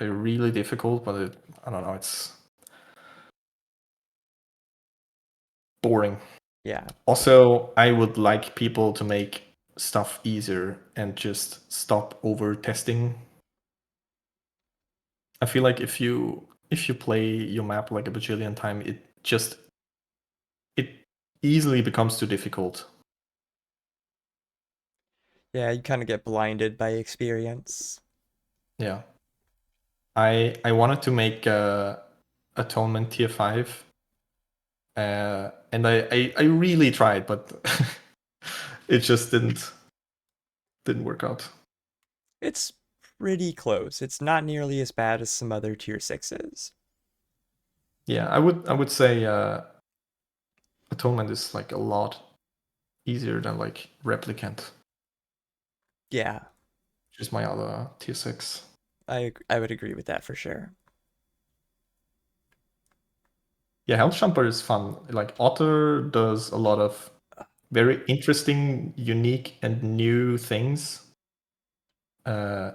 really difficult, but I don't know, it's boring. Yeah. Also, I would like people to make stuff easier and just stop over testing. I feel like if you play your map like a bajillion time, it easily becomes too difficult. Yeah, you kind of get blinded by experience. Yeah. I wanted to make Atonement tier 5. And I really tried, but it just didn't work out. It's pretty close. It's not nearly as bad as some other tier 6s. Yeah, I would say Atonement is like a lot easier than like Replicant, Yeah, which is my other tier 6. I would agree with that for sure. Yeah, Helljumper is fun. Like Otter does a lot of very interesting, unique, and new things. Uh,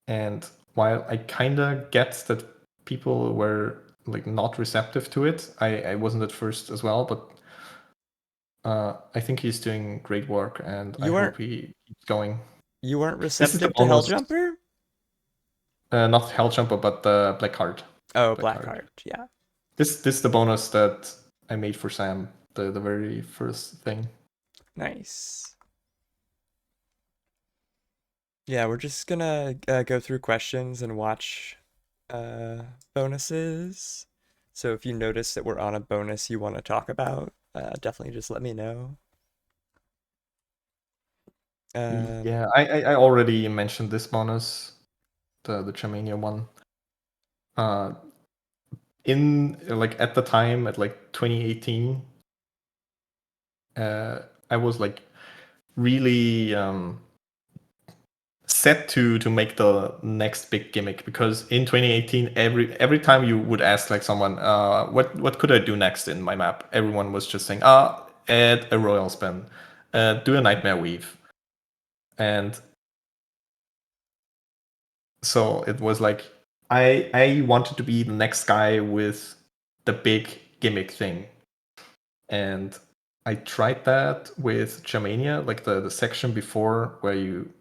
and while I kinda get that people were like not receptive to it, I wasn't at first as well, but I think he's doing great work, and I You weren't hope he keeps going. you weren't This is the receptive to bonus, Helljumper? not Helljumper, but the Black Heart. Oh, Black Heart. Blackheart. Yeah. This is the bonus that I made for Sam, the very first thing. Nice. Yeah, we're just gonna go through questions and watch uh, bonuses. So if you notice that we're on a bonus you want to talk about, definitely just let me know. Yeah, Um, I already mentioned this bonus, the Germania one. Uh, in like at the time at like 2018, I was like really set to make the next big gimmick, because in 2018 every time you would ask like someone what could I do next in my map, everyone was just saying add a royal spin, do a nightmare weave. And so it was like I wanted to be the next guy with the big gimmick thing. And I tried that with Germania, like the section before where you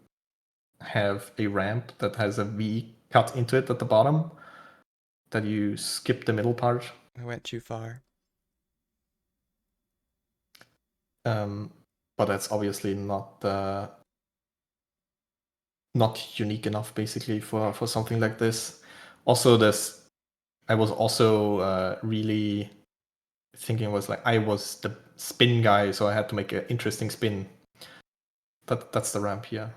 have a ramp that has a V cut into it at the bottom, that you skip the middle part. I went too far. But that's obviously not unique enough, basically, for something like this. Also, this I was also really thinking was like I was the spin guy, so I had to make an interesting spin. That's the ramp here.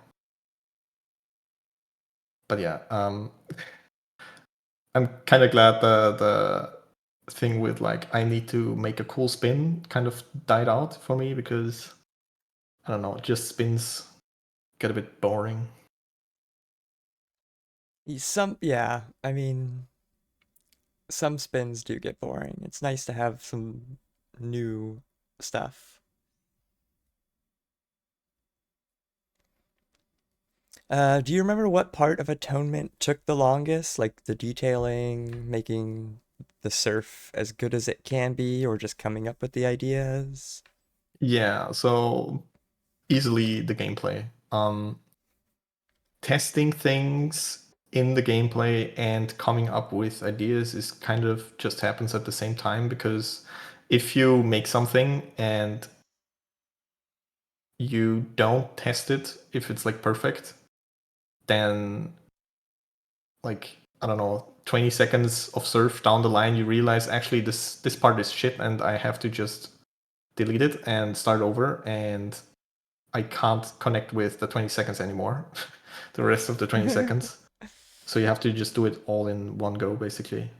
But yeah, I'm kind of glad the thing with like I need to make a cool spin kind of died out for me, because I don't know, just spins get a bit boring. Yeah, I mean, some spins do get boring. It's nice to have some new stuff. Do you remember what part of Atonement took the longest? Like the detailing, making the surf as good as it can be, or just coming up with the ideas? Yeah, so easily the gameplay. Testing things in the gameplay and coming up with ideas is kind of just happens at the same time, because if you make something and you don't test it if it's like perfect, then like I don't know, 20 seconds of surf down the line you realize actually this part is shit and I have to just delete it and start over, and I can't connect with the 20 seconds anymore. The rest of the 20 seconds. So you have to just do it all in one go, basically.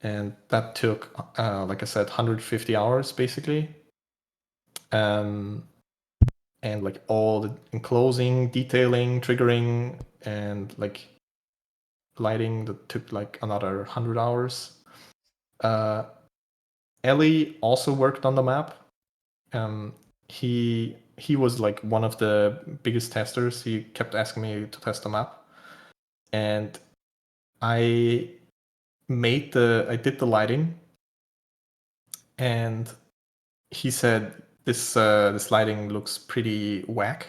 And that took, like I said, 150 hours, basically. Um, and like all the enclosing, detailing, triggering, and like lighting that took like another 100 hours. Ellie also worked on the map. Um, he was like one of the biggest testers. He kept asking me to test the map, and I I did the lighting, and he said this lighting looks pretty whack.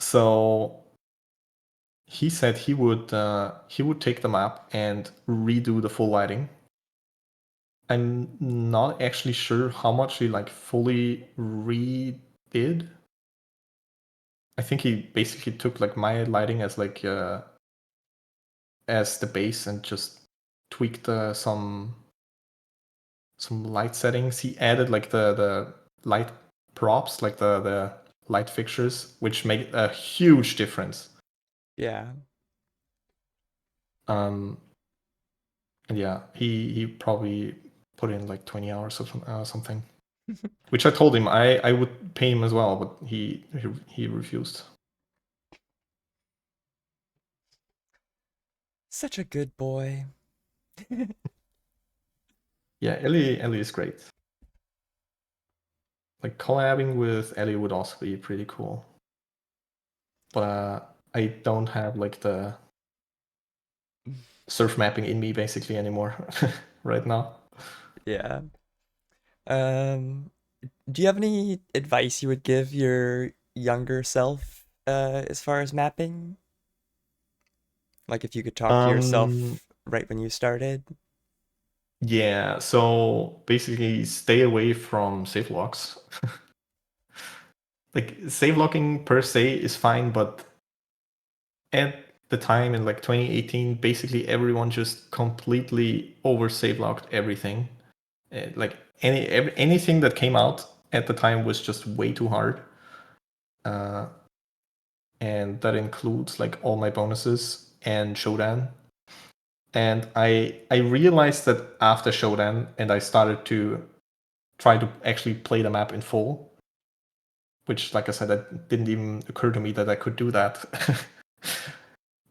So he said he would take the map and redo the full lighting. I'm not actually sure how much he like fully redid. I think he basically took like my lighting as like as the base and just tweaked some light settings. He added like the light props, like the light fixtures, which make a huge difference. Yeah. Um, and yeah, he probably put in like 20 hours of something, which I told him I would pay him as well, but he refused. Such a good boy. Yeah, Ellie is great. Like collabing with Ellie would also be pretty cool. But I don't have like the surf mapping in me basically anymore right now. Yeah. Um, do you have any advice you would give your younger self as far as mapping? Like if you could talk to Um, yourself right when you started? yeah, so basically stay away from save locks. Like save locking per se is fine, but at the time in like 2018, basically everyone just completely over save locked everything. Like anything that came out at the time was just way too hard. Uh, and that includes like all my bonuses and Shodan. And I realized that after Shodan, and I started to try to actually play the map in full, which, like I said, that didn't even occur to me that I could do that.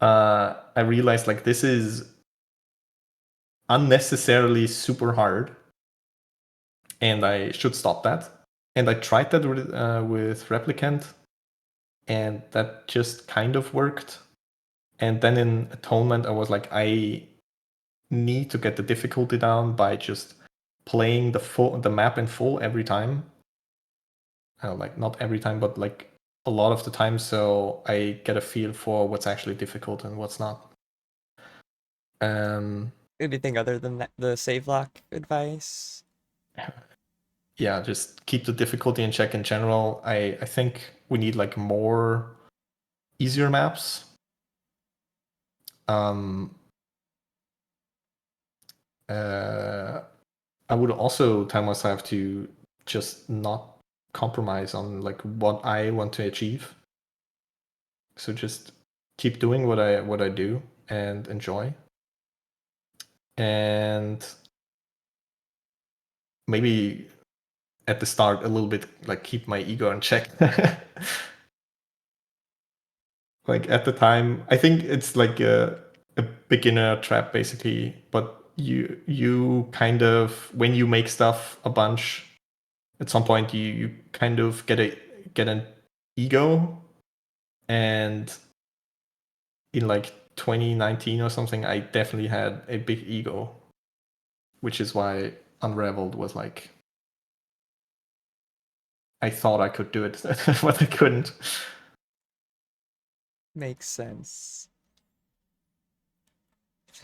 I realized like this is unnecessarily super hard, and I should stop that. And I tried that with Replicant, and that just kind of worked. And then in Atonement, I was like, I need to get the difficulty down by just playing the map in full every time. Like not every time, but like a lot of the time, so I get a feel for what's actually difficult and what's not. Um, Anything other than that, the save lock advice? yeah, just keep the difficulty in check in general. I think we need like more easier maps. Um, uh, I would also tell myself to just not compromise on like what I want to achieve. So just keep doing what I do and enjoy. And maybe at the start a little bit like keep my ego in check. Like at the time, I think it's like a beginner trap basically, but you kind of when you make stuff a bunch, at some point you kind of get an ego. And in like 2019 or something, I definitely had a big ego, which is why Unraveled was like I thought I could do it, but I couldn't. Makes sense.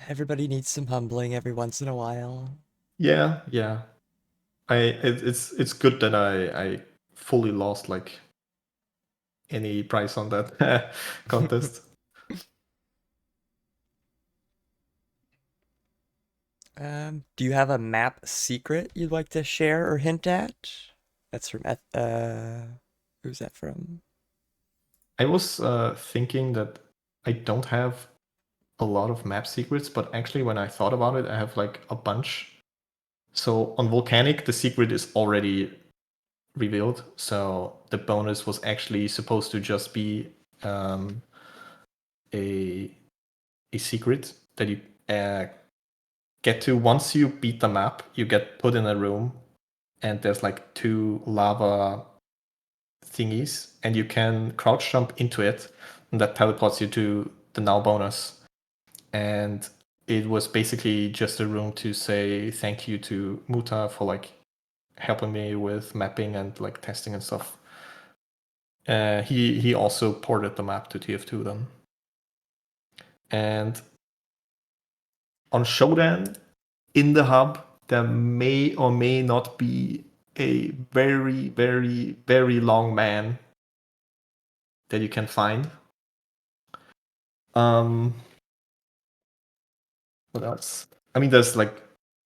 Everybody needs some humbling every once in a while. Yeah, yeah. It's good that I fully lost like any prize on that contest. Do you have a map secret you'd like to share or hint at? That's from who's that from? I was thinking that I don't have a lot of map secrets, but actually when I thought about it, I have like a bunch. So on Volcanic, the secret is already revealed. So the bonus was actually supposed to just be a secret that you get to once you beat the map. You get put in a room, and there's like 2 lava thingies, and you can crouch jump into it, and that teleports you to the now bonus. And it was basically just a room to say thank you to Muta for like helping me with mapping and like testing and stuff. He also ported the map to TF2 then. And on Shodan, in the hub, there may or may not be a very, very, very long man that you can find. What else? I mean, there's like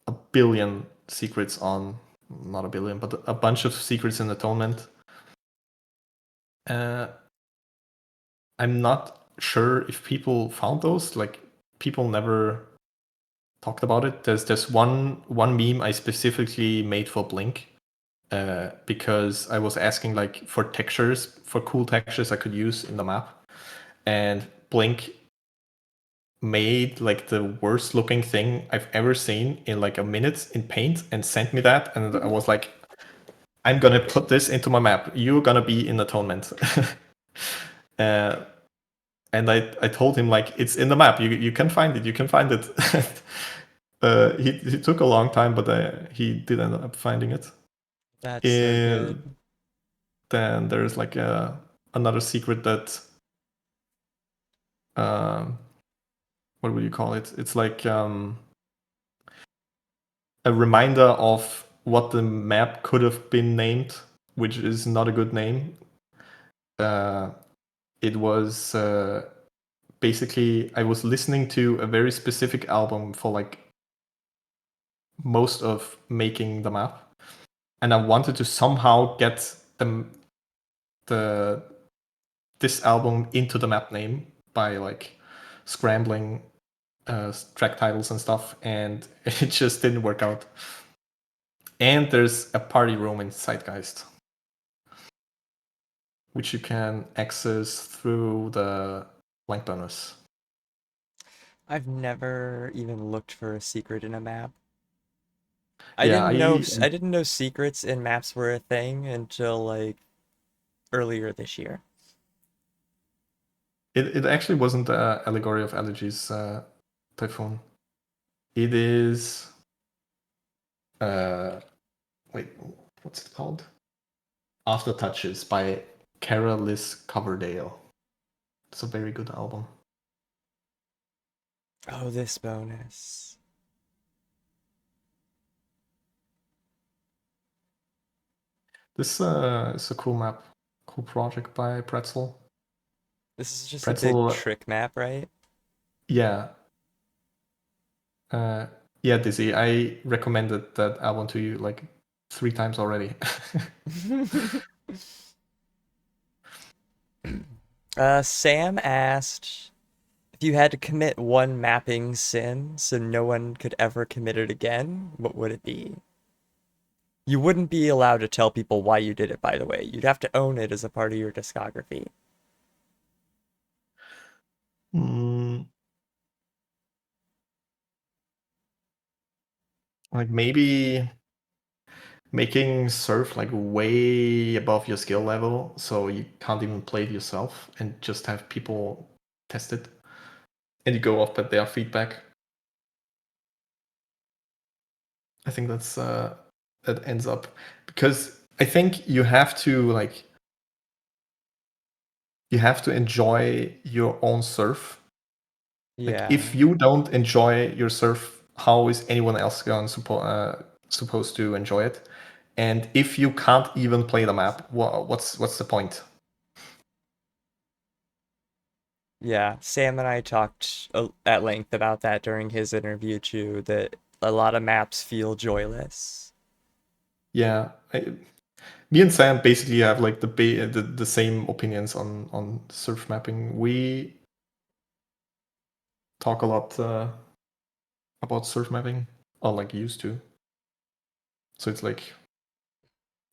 a billion secrets on, not a billion, but a bunch of secrets in Atonement. I'm not sure if people found those. Like, people never talked about it. There's one meme I specifically made for Blink, because I was asking like for textures, for cool textures I could use in the map, and Blink made like the worst looking thing I've ever seen in like a minute in Paint and sent me that, and I was like, I'm gonna put this into my map. You're gonna be in Atonement. And I told him like, it's in the map. You can find it. You can find it. He took a long time, but he did end up finding it. That's so And good. then there's like another secret that what would you call it? It's like a reminder of what the map could have been named, which is not a good name. It was basically, I was listening to a very specific album for like most of making the map, and I wanted to somehow get the this album into the map name by like scrambling track titles and stuff, and it just didn't work out. And there's a party room in Zeitgeist, which you can access through the blank bonus. I've never even looked for a secret in a map. Yeah, I didn't know secrets in maps were a thing until like earlier this year. it actually wasn't Allegory of Allergies, Typhoon. It is wait, what's it called? After Touches by Cara Liz Coverdale. It's a very good album. Oh, this bonus. This is a cool map, cool project by Pretzel. This is just a big Pretzel, trick map, right? yeah, uh, yeah, Dizzy. I recommended that album to you like 3 times already. Sam asked if you had to commit one mapping sin so no one could ever commit it again, what would it be? You wouldn't be allowed to tell people why you did it, by the way. You'd have to own it as a part of your discography. mm, like maybe making surf like way above your skill level, so you can't even play it yourself, and just have people test it, and you go off at their feedback. I think that ends up, because I think you have to like, you have to enjoy your own surf. Like, Yeah. if you don't enjoy your surf, how is anyone else going supposed to enjoy it? And if you can't even play the map, what's the point? Yeah, Sam and I talked at length about that during his interview too, that a lot of maps feel joyless. Yeah, me and Sam basically have like the same opinions on surf mapping. We talk a lot about surf mapping, or like used to. So it's like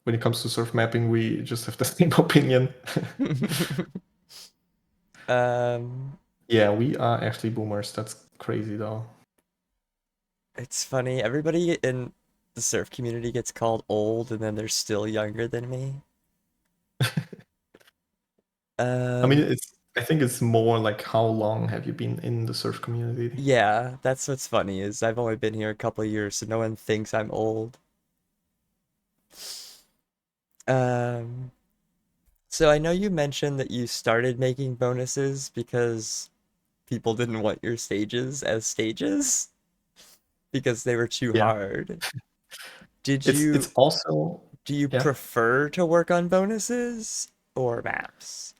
when it comes to surf mapping, we just have the same opinion. Um, Yeah, we are actually boomers. That's crazy though. it's funny. Everybody in the surf community gets called old, and then they're still younger than me. I mean, Um, it's I think it's more like how long have you been in the surf community? yeah, that's what's funny is I've only been here a couple years, so no one thinks I'm old. Um, so I know you mentioned that you started making bonuses because people didn't want your stages as stages because they were too Yeah. hard. Did It's you also do you yeah. prefer to work on bonuses or maps?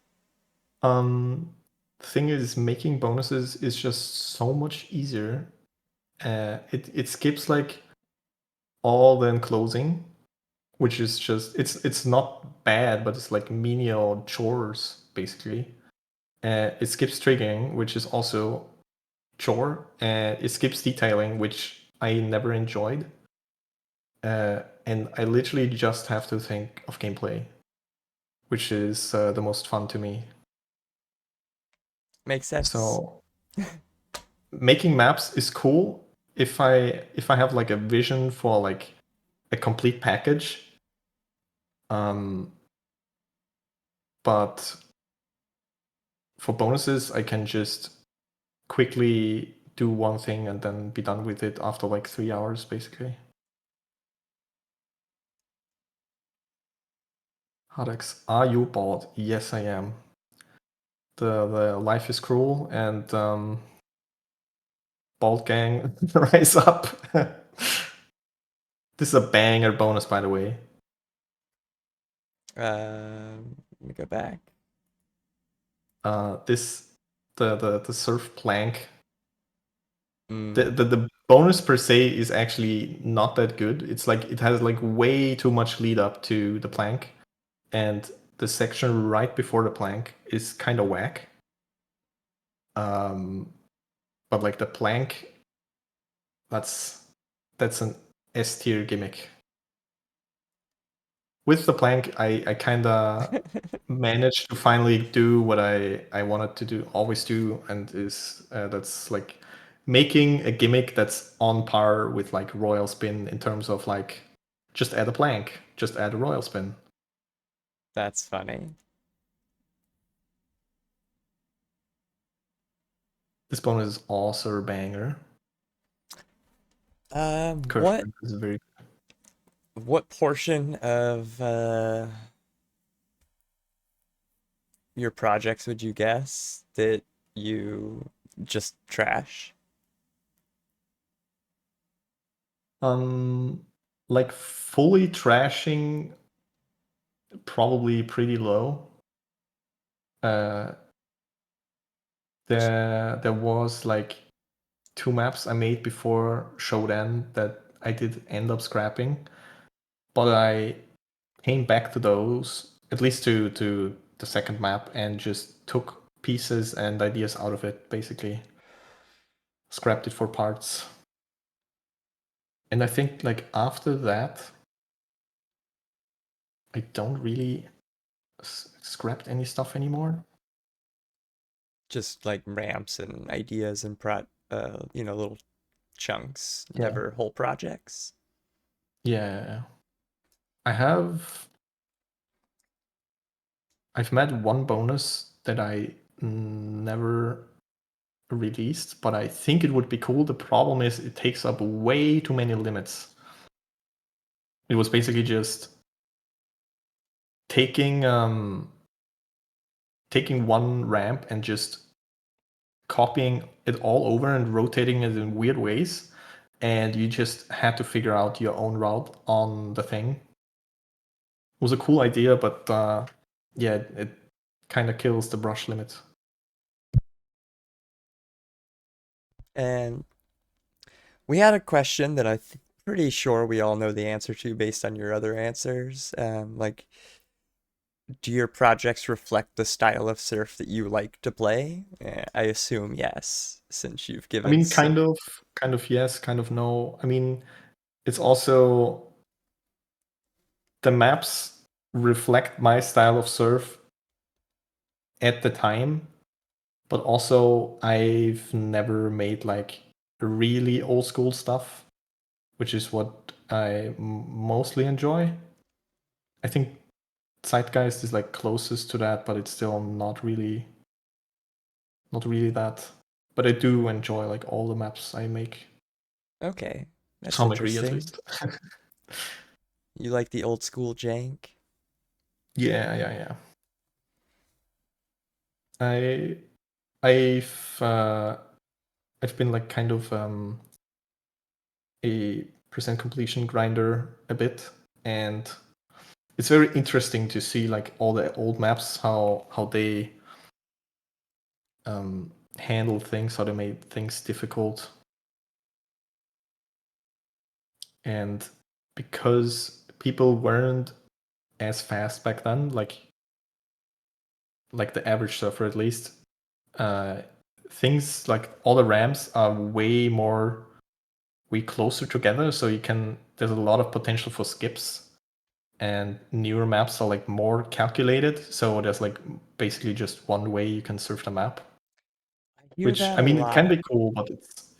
The thing is, making bonuses is just so much easier. It skips like all the enclosing, which is just it's not bad, but it's like menial chores basically. It skips triggering, which is also chore, and it skips detailing, which I never enjoyed. And I literally just have to think of gameplay, which is the most fun to me. Makes sense. So making maps is cool if I have like a vision for like a complete package. Um, but for bonuses, I can just quickly do one thing and then be done with it after like 3 hours, basically. Hadex, are you bored? Yes, I am. The life is cruel and Bald Gang rise up. This is a banger bonus, by the way. Let me go back. This the surf plank. The, Mm, the the bonus per se is actually not that good. It's like it has like way too much lead up to the plank, and the section right before the plank is kind of whack. Um, but like the plank, that's that's an S tier gimmick. With the plank, I kind of managed to finally do what I wanted to do, always do, and is that's like making a gimmick that's on par with like Royal Spin in terms of like just add a plank, just add a Royal Spin. that's funny. This bonus is also a banger. Curve What is very what portion of your projects would you guess that you just trash? like fully trashing probably pretty low. Uh, there was like two maps I made before Shodan that I did end up scrapping, but I came back to those, at least to the second map, and just took pieces and ideas out of it, basically. Scrapped it for parts. And I think like after that, I don't really scrapped any stuff anymore. Just like ramps and ideas and little chunks, Yeah. never whole projects. Yeah. I have I've met one bonus that I never released, but I think it would be cool. The problem is it takes up way too many limits. It was basically just taking taking one ramp and just copying it all over and rotating it in weird ways, and you just had to figure out your own route on the thing. It was a cool idea, but yeah, it kind of kills the brush limit. And we had a question that pretty sure we all know the answer to based on your other answers. Like, do your projects reflect the style of surf that you like to play? I assume yes, since you've I given mean, some. kind of yes, kind of no. I mean, it's also the maps reflect my style of surf at the time, but also I've never made like really old school stuff, which is what I mostly enjoy. I think Zeitgeist is like closest to that, but it's still not really that. But I do enjoy like all the maps I make, Okay, to that's some degree at interesting. least. You like the old school jank? Yeah. I I've uh, I've been like kind of a percent completion grinder a bit, and it's very interesting to see like all the old maps, how they handle things, how they made things difficult. And because people weren't as fast back then, like the average surfer at least, uh, things like all the ramps are way closer together, so there's a lot of potential for skips, and newer maps are like more calculated, so there's like basically just one way you can surf the map, I hear which that I a mean it can lot. be cool, but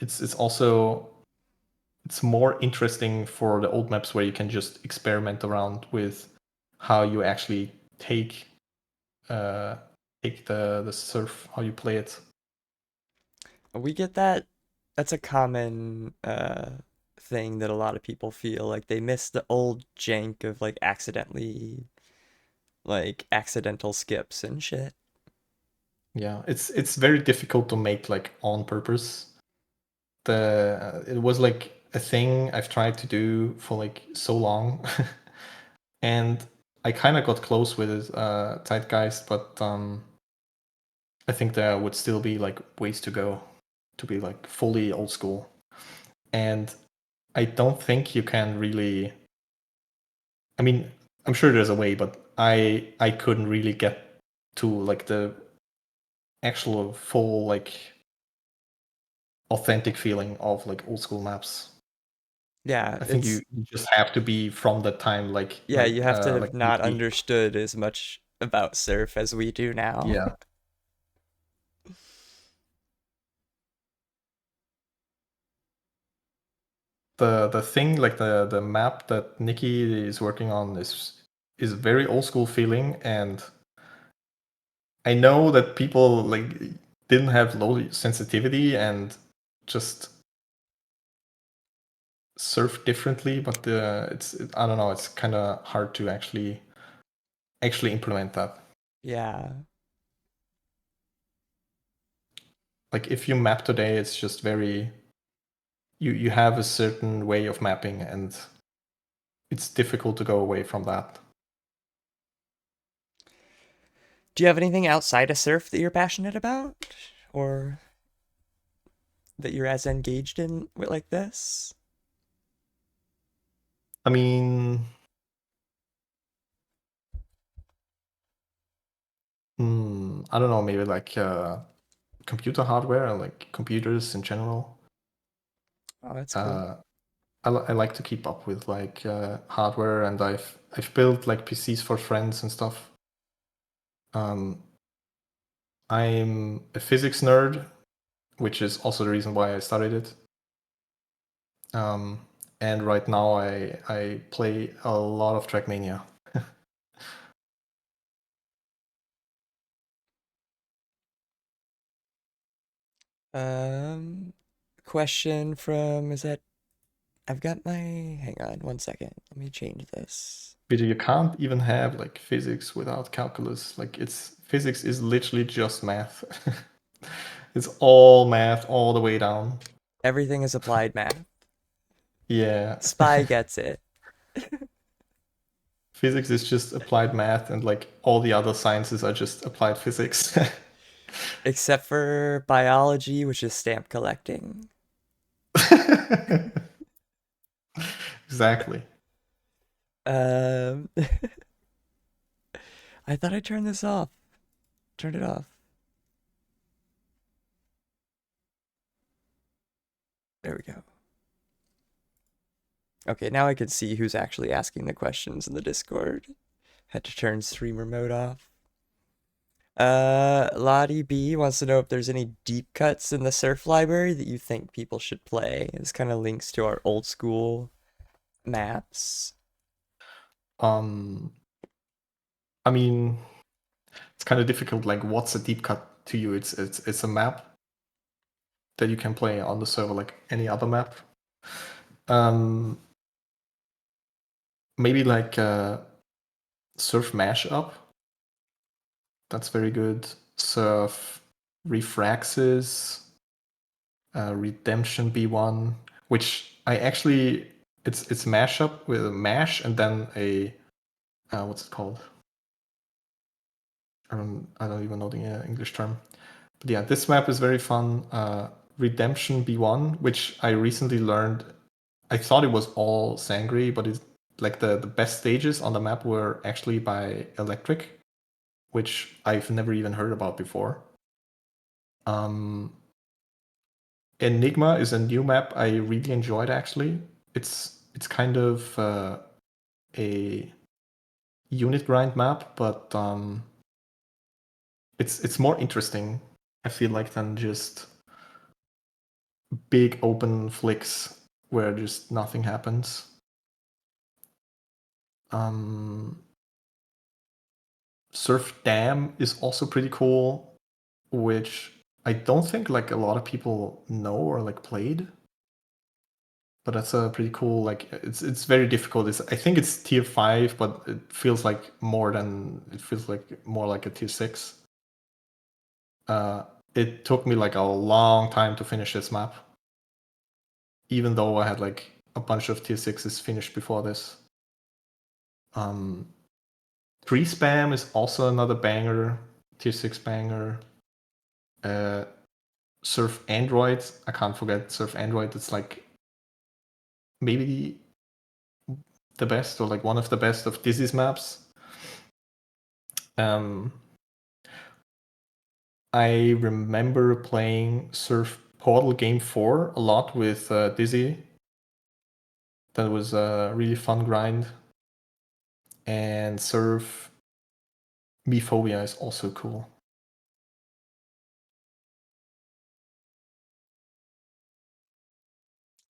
it's also it's more interesting for the old maps where you can just experiment around with how you actually take uh take the surf, how you play it. We get that. That's a common thing that a lot of people feel like they miss the old jank of like accidental skips and shit. Yeah, it's very difficult to make like on purpose. It was like a thing I've tried to do for like so long, and I kind of got close with it, Zeitgeist, but I think there would still be like ways to go to be like fully old school, and I don't think you can really. I mean, I'm sure there's a way, but I couldn't really get to like the actual full like authentic feeling of like old school maps. Yeah, I think it's you just have to be from that time, yeah, you have to have like not Nikki. understood as much about surf as we do now. Yeah. The thing like the map that Nikki is working on is very old school feeling, and I know that people like didn't have low sensitivity and just surf differently, but I don't know, it's kind of hard to actually implement that. Yeah. Like if you map today, it's just very you have a certain way of mapping, and it's difficult to go away from that. Do you have anything outside of surf that you're passionate about or that you're as engaged in with like this? I mean, I don't know, maybe like computer hardware, like computers in general. Oh, that's cool. Uh, I like to keep up with like hardware, and I've built like PCs for friends and stuff. Um, I'm a physics nerd, which is also the reason why I started it. Um, and right now I play a lot of Trackmania. Um, question from is that I've got my hang on one second. Let me change this. But you can't even have like physics without calculus. Like it's physics is literally just math. It's all math all the way down. Everything is applied math. Yeah. Spy gets it. Physics is just applied math, and like all the other sciences are just applied physics. Except for biology, which is stamp collecting. Exactly. Um, I thought I turned this off. Turn it off. There we go. Okay, now I can see who's actually asking the questions in the Discord. Had to turn streamer mode off. Lottie B wants to know if there's any deep cuts in the surf library that you think people should play. This kind of links to our old school maps. Um, I mean, it's kind of difficult. Like, what's a deep cut to you? It's a map that you can play on the server like any other map. Um, maybe like Surf Mashup. That's very good. Surf Refraxis, Redemption B1, which I actually it's mashup with a mash and then a what's it called? I don't even know the English term. But yeah, this map is very fun. Redemption B1, which I recently learned. I thought it was all Sangre, but it's like the best stages on the map were actually by Electric, which I've never even heard about before. Enigma is a new map I really enjoyed actually. It's kind of a unit grind map, but it's more interesting, I feel like, than just big open flicks where just nothing happens. Surf Dam is also pretty cool, which I don't think like a lot of people know or like played. But that's a pretty cool. Like it's very difficult. I think it's tier 5, but it feels like more than it feels like more like a tier 6. It took me like a long time to finish this map, even though I had like a bunch of tier 6s finished before this. Tree Spam is also another banger, tier 6 banger. Surf Android, I can't forget Surf Android. It's like maybe the best or like one of the best of Dizzy's maps. I remember playing Surf Portal Game 4 a lot with Dizzy. That was a really fun grind. And Surf Mephobia is also cool.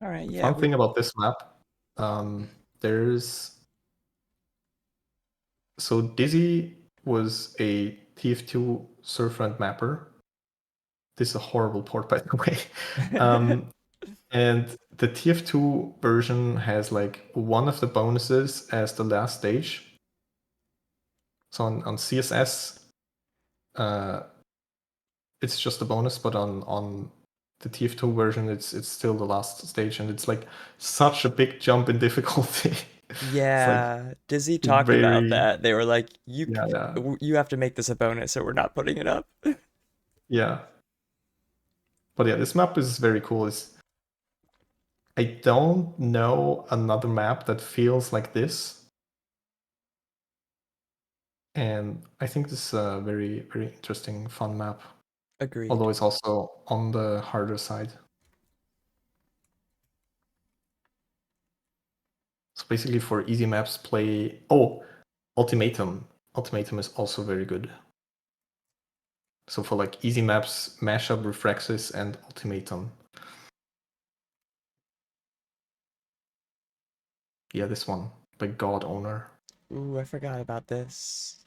All right, yeah. Fun thing about this map, there's so Dizzy was a TF2 Surfront mapper. This is a horrible port, by the way. And the TF2 version has like one of the bonuses as the last stage. So on CSS, it's just a bonus, but on the TF2 version, it's still the last stage, and it's like such a big jump in difficulty. It's like Yeah, Dizzy talked about very that. They were like, yeah yeah you have to make this a bonus, or we're not putting it up." yeah. But yeah, this map is very cool. I don't know another map that feels like this, and I think this is a very very interesting fun map. Agreed. Although it's also on the harder side. So basically for easy maps, play... Oh, Ultimatum. Ultimatum is also very good. So for like easy maps, Mashup, Refraxis, and Ultimatum. Yeah, this one by God Owner. Ooh, I forgot about this.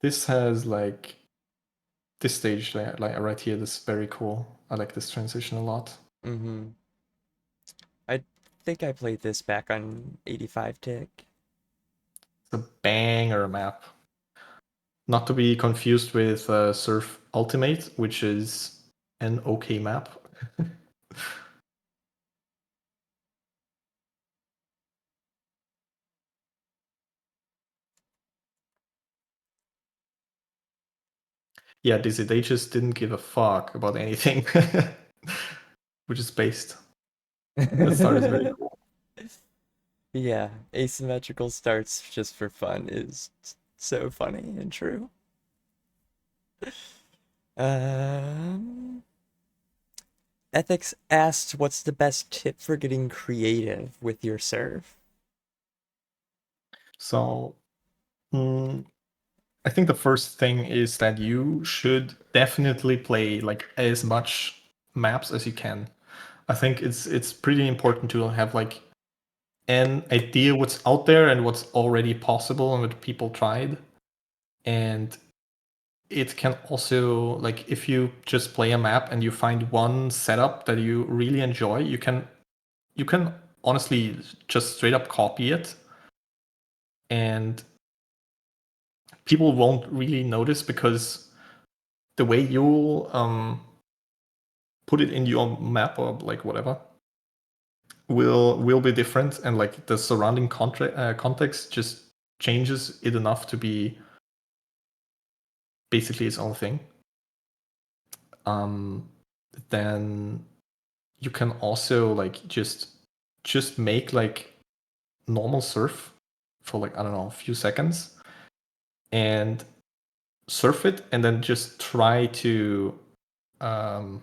This has like this stage like right here. This is very cool. I like this transition a lot. Mm-hmm. I think I played this back on 85 tick. It's a banger map. Not to be confused with Surf Ultimate, which is an okay map. Yeah, they just didn't give a fuck about anything, which is based. That start is very cool. Yeah, asymmetrical starts just for fun is so funny and true. Um, Ethics asked, what's the best tip for getting creative with your serve? So I think the first thing is that you should definitely play like as much maps as you can. I think it's pretty important to have like an idea what's out there and what's already possible and what people tried. And it can also, like, if you just play a map and you find one setup that you really enjoy, you can honestly just straight up copy it, and people won't really notice because the way you put it in your map or like whatever will be different, and like the surrounding context just changes it enough to be basically its own thing. um then you can also like just make like normal surf for like, I don't know, a few seconds, and surf it, and then just um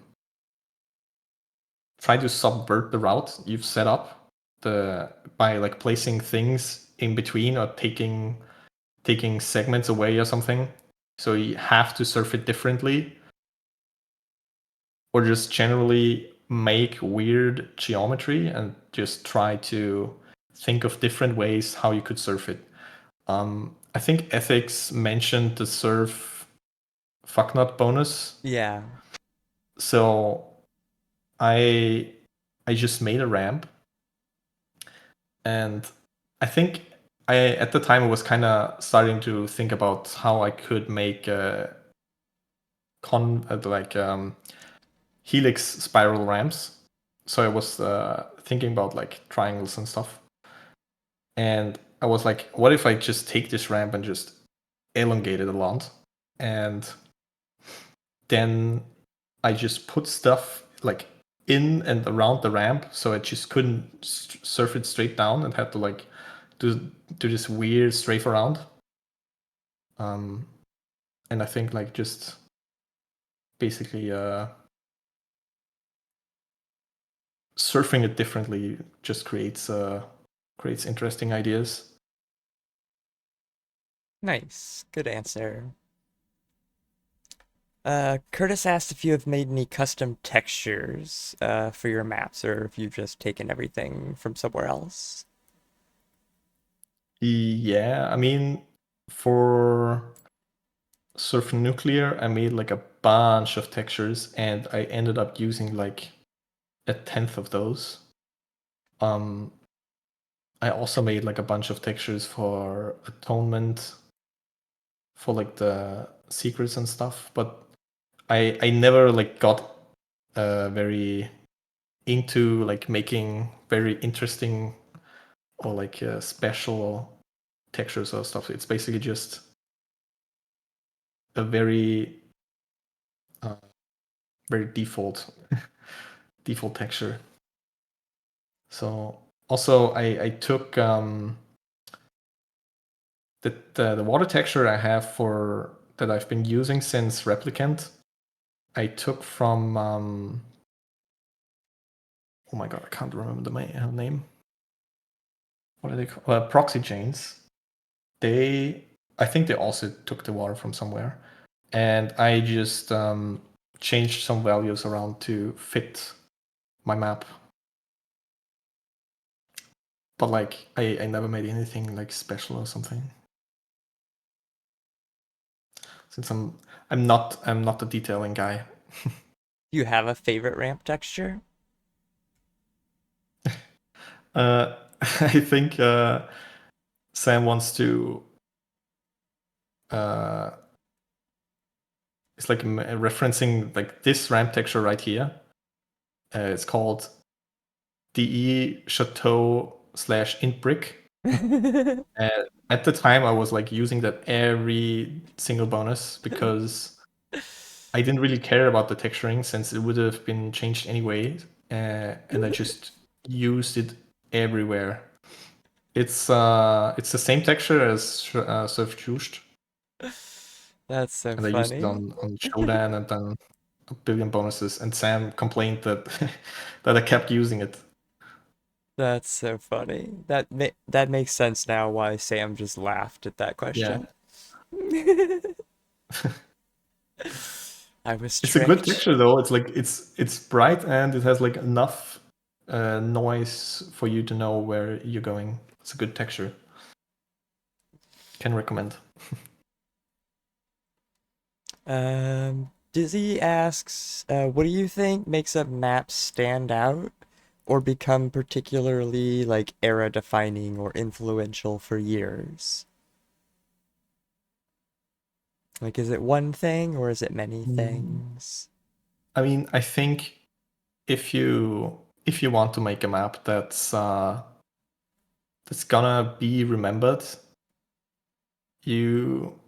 try to subvert the route you've set up the by like placing things in between or taking segments away or something. So you have to surf it differently, or just generally make weird geometry and just try to think of different ways how you could surf it. I think Ethics mentioned the surf fucknut bonus. Yeah. So I I just made a ramp, and I think I at the time I was kind of starting to think about how I could make like helix spiral ramps. So I was thinking about like triangles and stuff, and I was like, what if I just take this ramp and just elongate it a lot, and then I just put stuff like in and around the ramp, so I just couldn't surf it straight down and had to like do this weird strafe around. Um, and I think like just basically surfing it differently just creates interesting ideas. Nice. Good answer. Curtis asked if you have made any custom textures for your maps or if you've just taken everything from somewhere else. Yeah, I mean, for Surf Nuclear, I made like a bunch of textures, and I ended up using like a tenth of those. Um, I also made like a bunch of textures for Atonement, for like the secrets and stuff, but I never like got very into like making very interesting or like special textures or stuff. It's basically just a uh, very default texture. So also I took the water texture I have for that I've been using since Replicant. I took from oh my god, I can't remember the name. What are they called? Proxy chains. I think they also took the water from somewhere, and I just changed some values around to fit my map. But like I never made anything like special or something. Since I'm not the detailing guy. Do you have a favorite ramp texture? I think Sam wants to. Uh, it's like referencing like this ramp texture right here. It's called DE Chateau / int brick. And at the time, I was like using that every single bonus because I didn't really care about the texturing since it would have been changed anyway, and I just used it everywhere. It's the same texture as Surf Juiced. That's so And I used it funny. on Shodan and then a billion bonuses. And Sam complained that that I kept using it. That's so funny. That makes sense now why Sam just laughed at that Yeah. question. I was It's a good tricked. texture though. It's like it's bright and it has like enough noise for you to know where you're going. It's a good texture. Can recommend. Dizzy asks, what do you think makes a map stand out or become particularly like era defining or influential for years? Like, is it one thing or is it many Mm. things? I mean, I think if you want to make a map that's gonna be remembered, you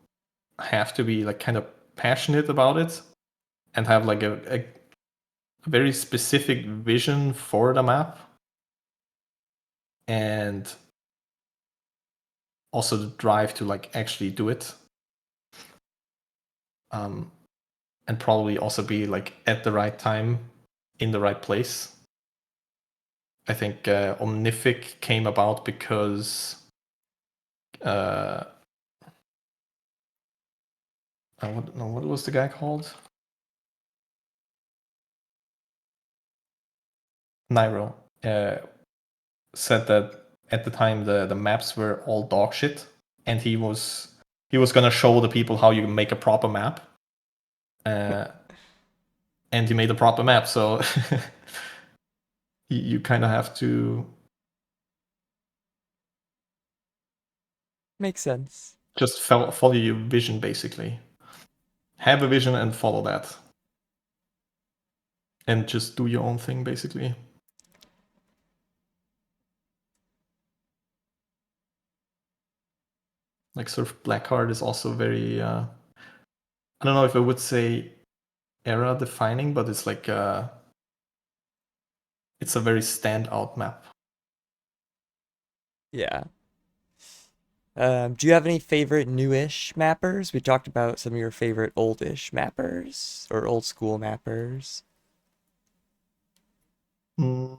have to be like kind of passionate about it and have like a very specific vision for the map and also the drive to like actually do it. Um, and probably also be like at the right time in the right place. I think Omnific came about because uh, what was the guy called? Nairo said that at the time the maps were all dog shit, and he was gonna show the people how you make a proper map, uh, and he made a proper map. So you kind of have to Makes sense. just follow your vision, basically. Have a vision and follow that, and just do your own thing, basically. Like Surf Blackheart is also very. I don't know if I would say era defining, but it's like it's a very standout map. Yeah. Do you have any favorite newish mappers? We talked about some of your favorite oldish mappers or old school mappers. Mm,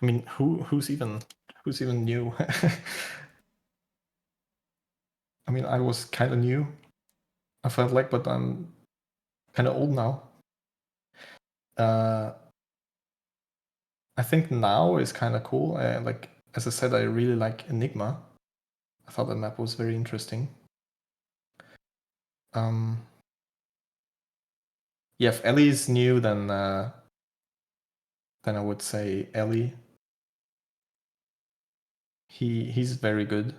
I mean, who's even new? I mean, I was kind of new. I felt like, but I'm kind of old now. Uh, I think now is kind of cool. Like as I said, I really like Enigma. I thought the map was very interesting. Um, yeah, if Ellie's new, then I would say Ellie. He's very good.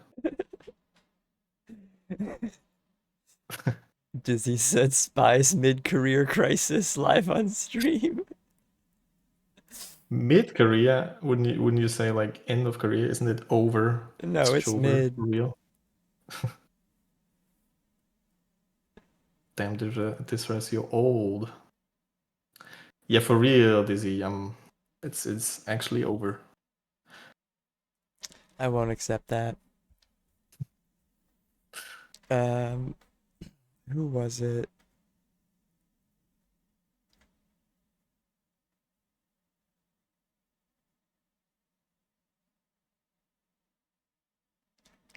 Dizzy said Spy's mid-career crisis live on stream. Mid career, wouldn't you say like end of career? Isn't it over? No, It's it's over mid. for real. Damn, this you're old. Yeah, for real, Dizzy. It's actually over. I won't accept that. Um, who was it?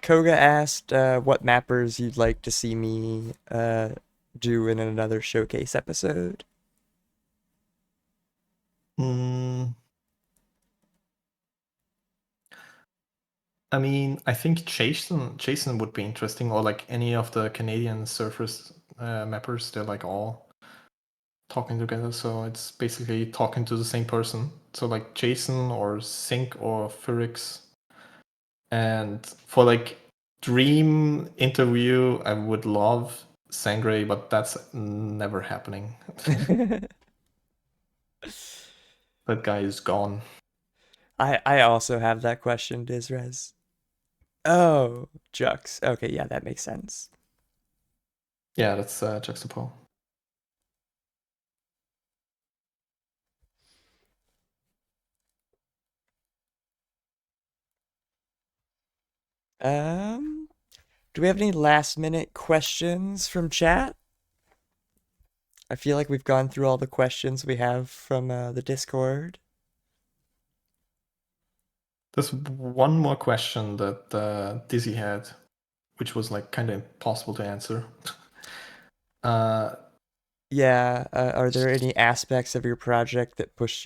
Koga asked what mappers you'd like to see me do in another showcase episode. Mm, I mean, I think Jason would be interesting, or like any of the Canadian surfers mappers. They're like all talking together, so it's basically talking to the same person. So like Jason or Sync or Furix. And for like dream interview, I would love Sangre, but that's never happening. That guy is gone. I also have that question, Dizrez. Oh, Jux. Okay, yeah, that makes sense. Yeah, that's Juxtapoe. Um, Do we have any last minute questions from chat? I feel like we've gone through all the questions we have from the Discord. There's one more question that Dizzy had, which was like kind of impossible to answer. uh, Yeah, are there any aspects of your project that pushed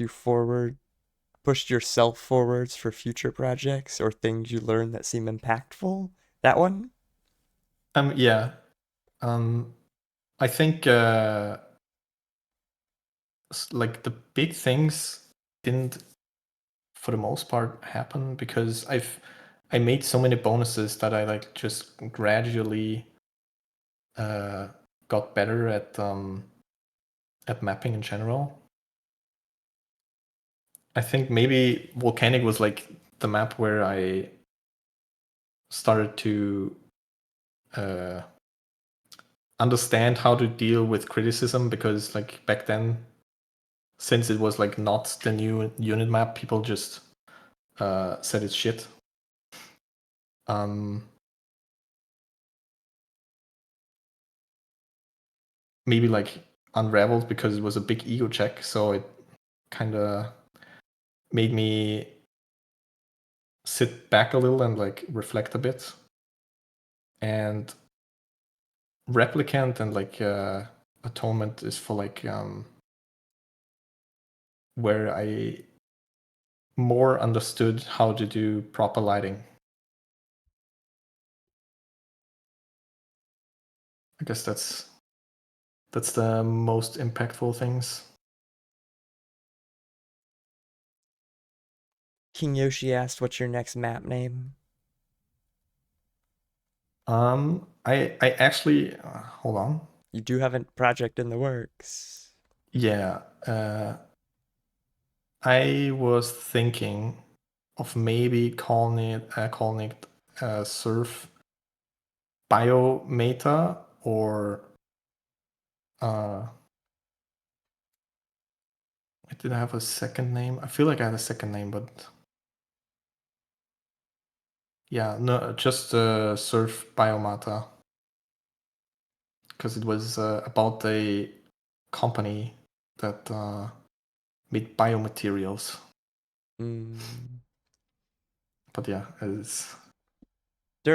yourself forwards for future projects or things you learned that seem impactful? That one? yeah. I think like the big things didn't, for the most part, happen because I made so many bonuses that I like just gradually uh, got better at mapping in general. I think maybe Volcanic was like the map where I started to uh, understand how to deal with criticism, because like back then, since it was like not the new unit map, people just said it's shit. Um, Maybe like Unraveled because it was a big ego check, so it kind of made me sit back a little and like reflect a bit. And Replicant and like Atonement is for like where I more understood how to do proper lighting. I guess that's the most impactful things. King Yoshi asked, what's your next map name? I actually hold on. You do have a project in the works. Yeah, I was thinking of maybe calling it Surf Biometa, or uh, I did have a second name. I feel like I had a second name, but yeah, no, just Surf Biomata, because it was about a company that made biomaterials. Mm. But yeah, it's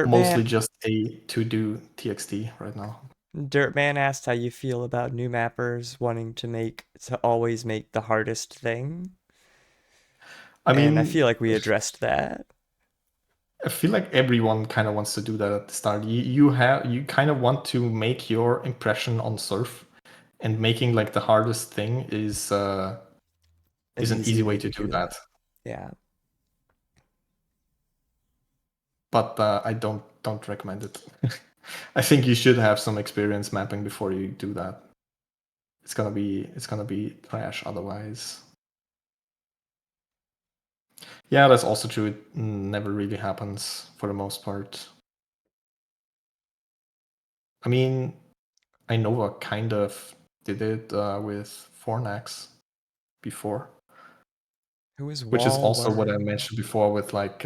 mostly Dirtman just a to do TXT right now. Dirtman asked how you feel about new mappers wanting to always make the hardest thing. I And I mean, feel like we addressed that. I feel like everyone kind of wants to do that at the start. You kind of want to make your impression on Surf, and making like the hardest thing An is an easy easy way way to to do do that. that. Yeah. But I don't recommend it. I think you should have some experience mapping before you do that. It's gonna be trash otherwise. Yeah, that's also true. It never really happens for the most part. I mean, I Nova kind of did it with Fornax before, Who is which is also what I Wallworm? mentioned before with like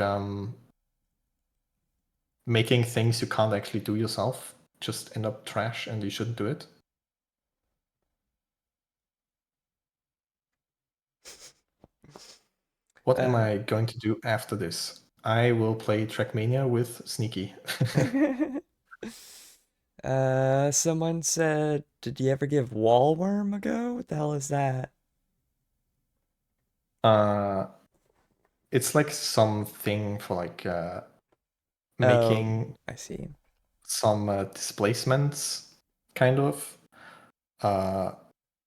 making things you can't actually do yourself just end up trash and you shouldn't do it. What am Uh, I going to do after this? I will play Trackmania with Sneaky. Someone said, did you ever give Wallworm a go? What the hell is that? uh, it's like something for like Oh, making I see. some displacements, kind of. Uh,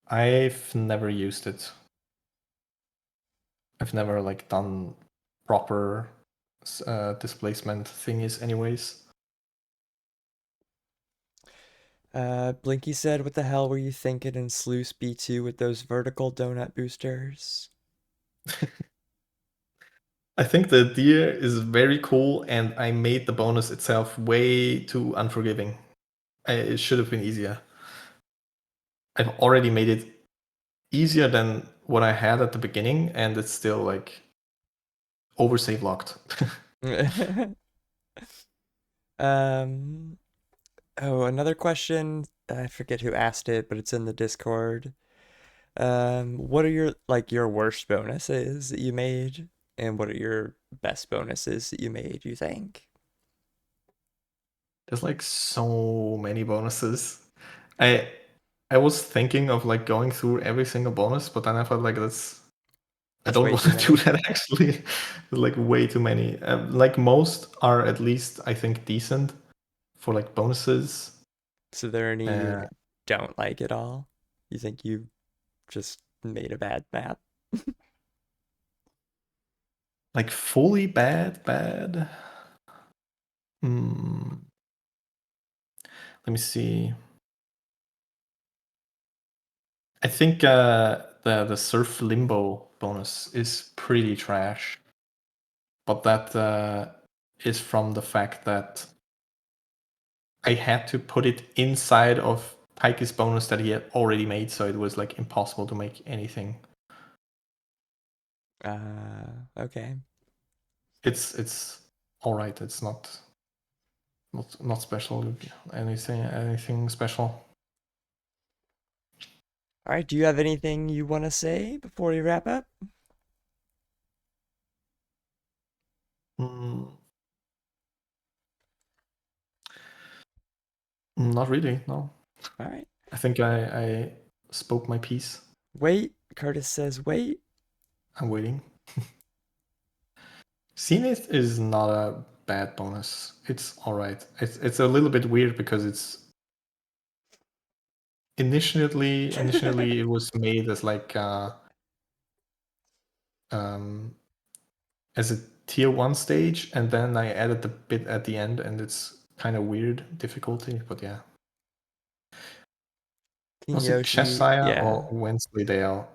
I've never used it. I've never like done proper displacement thingies, anyways. Blinky said, what the hell were you thinking in Sluice B2 with those vertical donut boosters? I think the idea is very cool, and I made the bonus itself way too unforgiving. It should have been easier. I've already made it easier than what I had at the beginning, and it's still like oversave locked. Um, oh, another question. I forget who asked it, but it's in the Discord. What are your worst bonuses that you made, and what are your best bonuses that you made, you think? There's like so many bonuses. I I was thinking of like going through every single bonus, but then I felt like I That's don't way want too to do many. that actually. There's like way too many. Like most are at least I think decent for like bonuses. So there are any you Uh, don't like at all? You think you just made a bad map? like fully bad. Hmm. Let me see. I think the Surf Limbo bonus is pretty trash, but that is from the fact that I had to put it inside of Tyke's bonus that he had already made, so it was like impossible to make anything. Okay. It's all right. It's not special. Anything special. All right, do you have anything you want to say before we wrap up? Mm, not really. No. All right. I think I spoke my piece. Wait, Curtis says wait. I'm waiting. Zenith is not a bad bonus. It's all right. It's a little bit weird because it's initially it was made as like um as a tier 1 stage, and then I added the bit at the end, and it's kind of weird difficulty, but yeah. King Was it Yoshi, Cheshire yeah. or Wensleydale?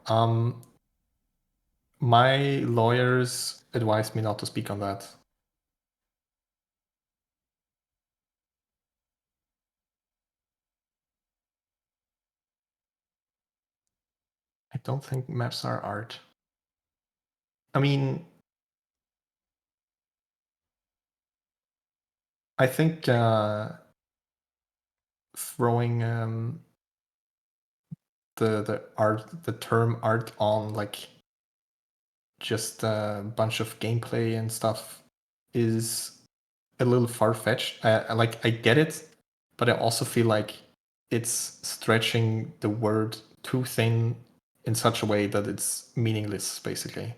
My lawyers advised me not to speak on that. I don't think maps are art. I mean, I think throwing the term art on like just a bunch of gameplay and stuff is a little far-fetched. Like I get it, but I also feel like it's stretching the word too thin in such a way that it's meaningless basically.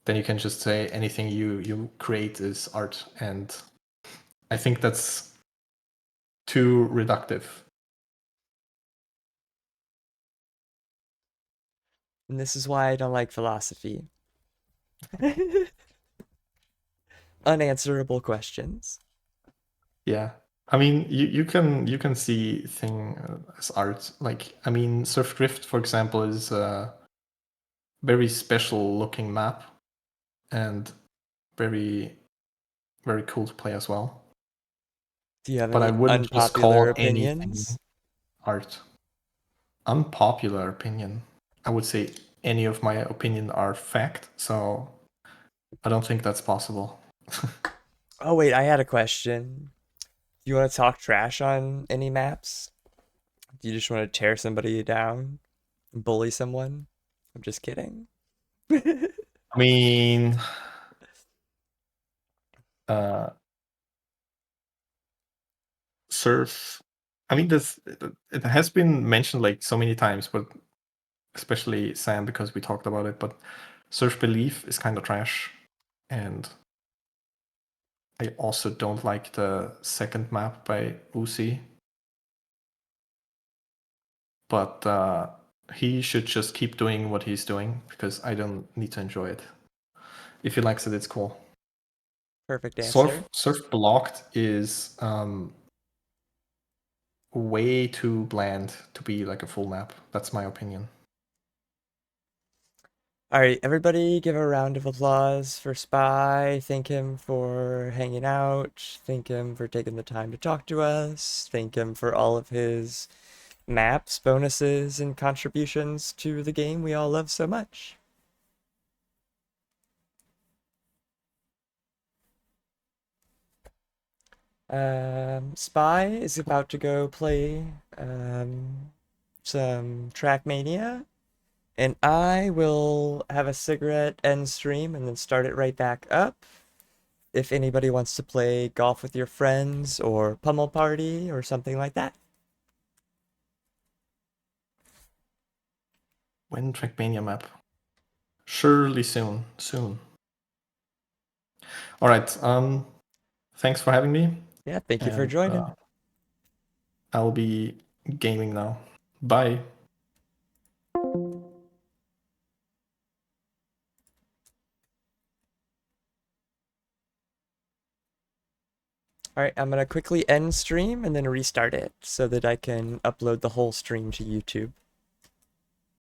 Then you can just say anything you create is art, and I think that's too reductive. And this is why I don't like philosophy. Unanswerable questions. Yeah. I mean, you can see thing as art. Like, I mean, Surf Drift, for example, is a very special looking map and very very cool to play as well. Do you have But I any wouldn't just unpopular call anything opinions? art. Unpopular opinion. I would say any of my opinion are fact, so I don't think that's possible. Oh, wait, I had a question. Do you want to talk trash on any maps? Do you just want to tear somebody down? Bully someone? I'm just kidding. I mean, uh, surf. I mean, this it has been mentioned like so many times, but especially Sam because we talked about it. But Surf Belief is kind of trash, and I also don't like the second map by Uzi. But he should just keep doing what he's doing because I don't need to enjoy it. If he likes it, it's cool. Perfect Surf answer. Surf Blocked is way too bland to be like a full map. That's my opinion. All right, everybody give a round of applause for Spy. Thank him for hanging out. Thank him for taking the time to talk to us. Thank him for all of his maps, bonuses, and contributions to the game we all love so much. Spy is about to go play some Trackmania, and I will have a cigarette end stream and then start it right back up. If anybody wants to play golf with your friends or pummel party or something like that. When Trackmania map? Surely soon. Soon. All right. Thanks for having me. Yeah, thank you for And joining. I'll be gaming now. Bye. All right, I'm gonna quickly end stream and then restart it so that I can upload the whole stream to YouTube.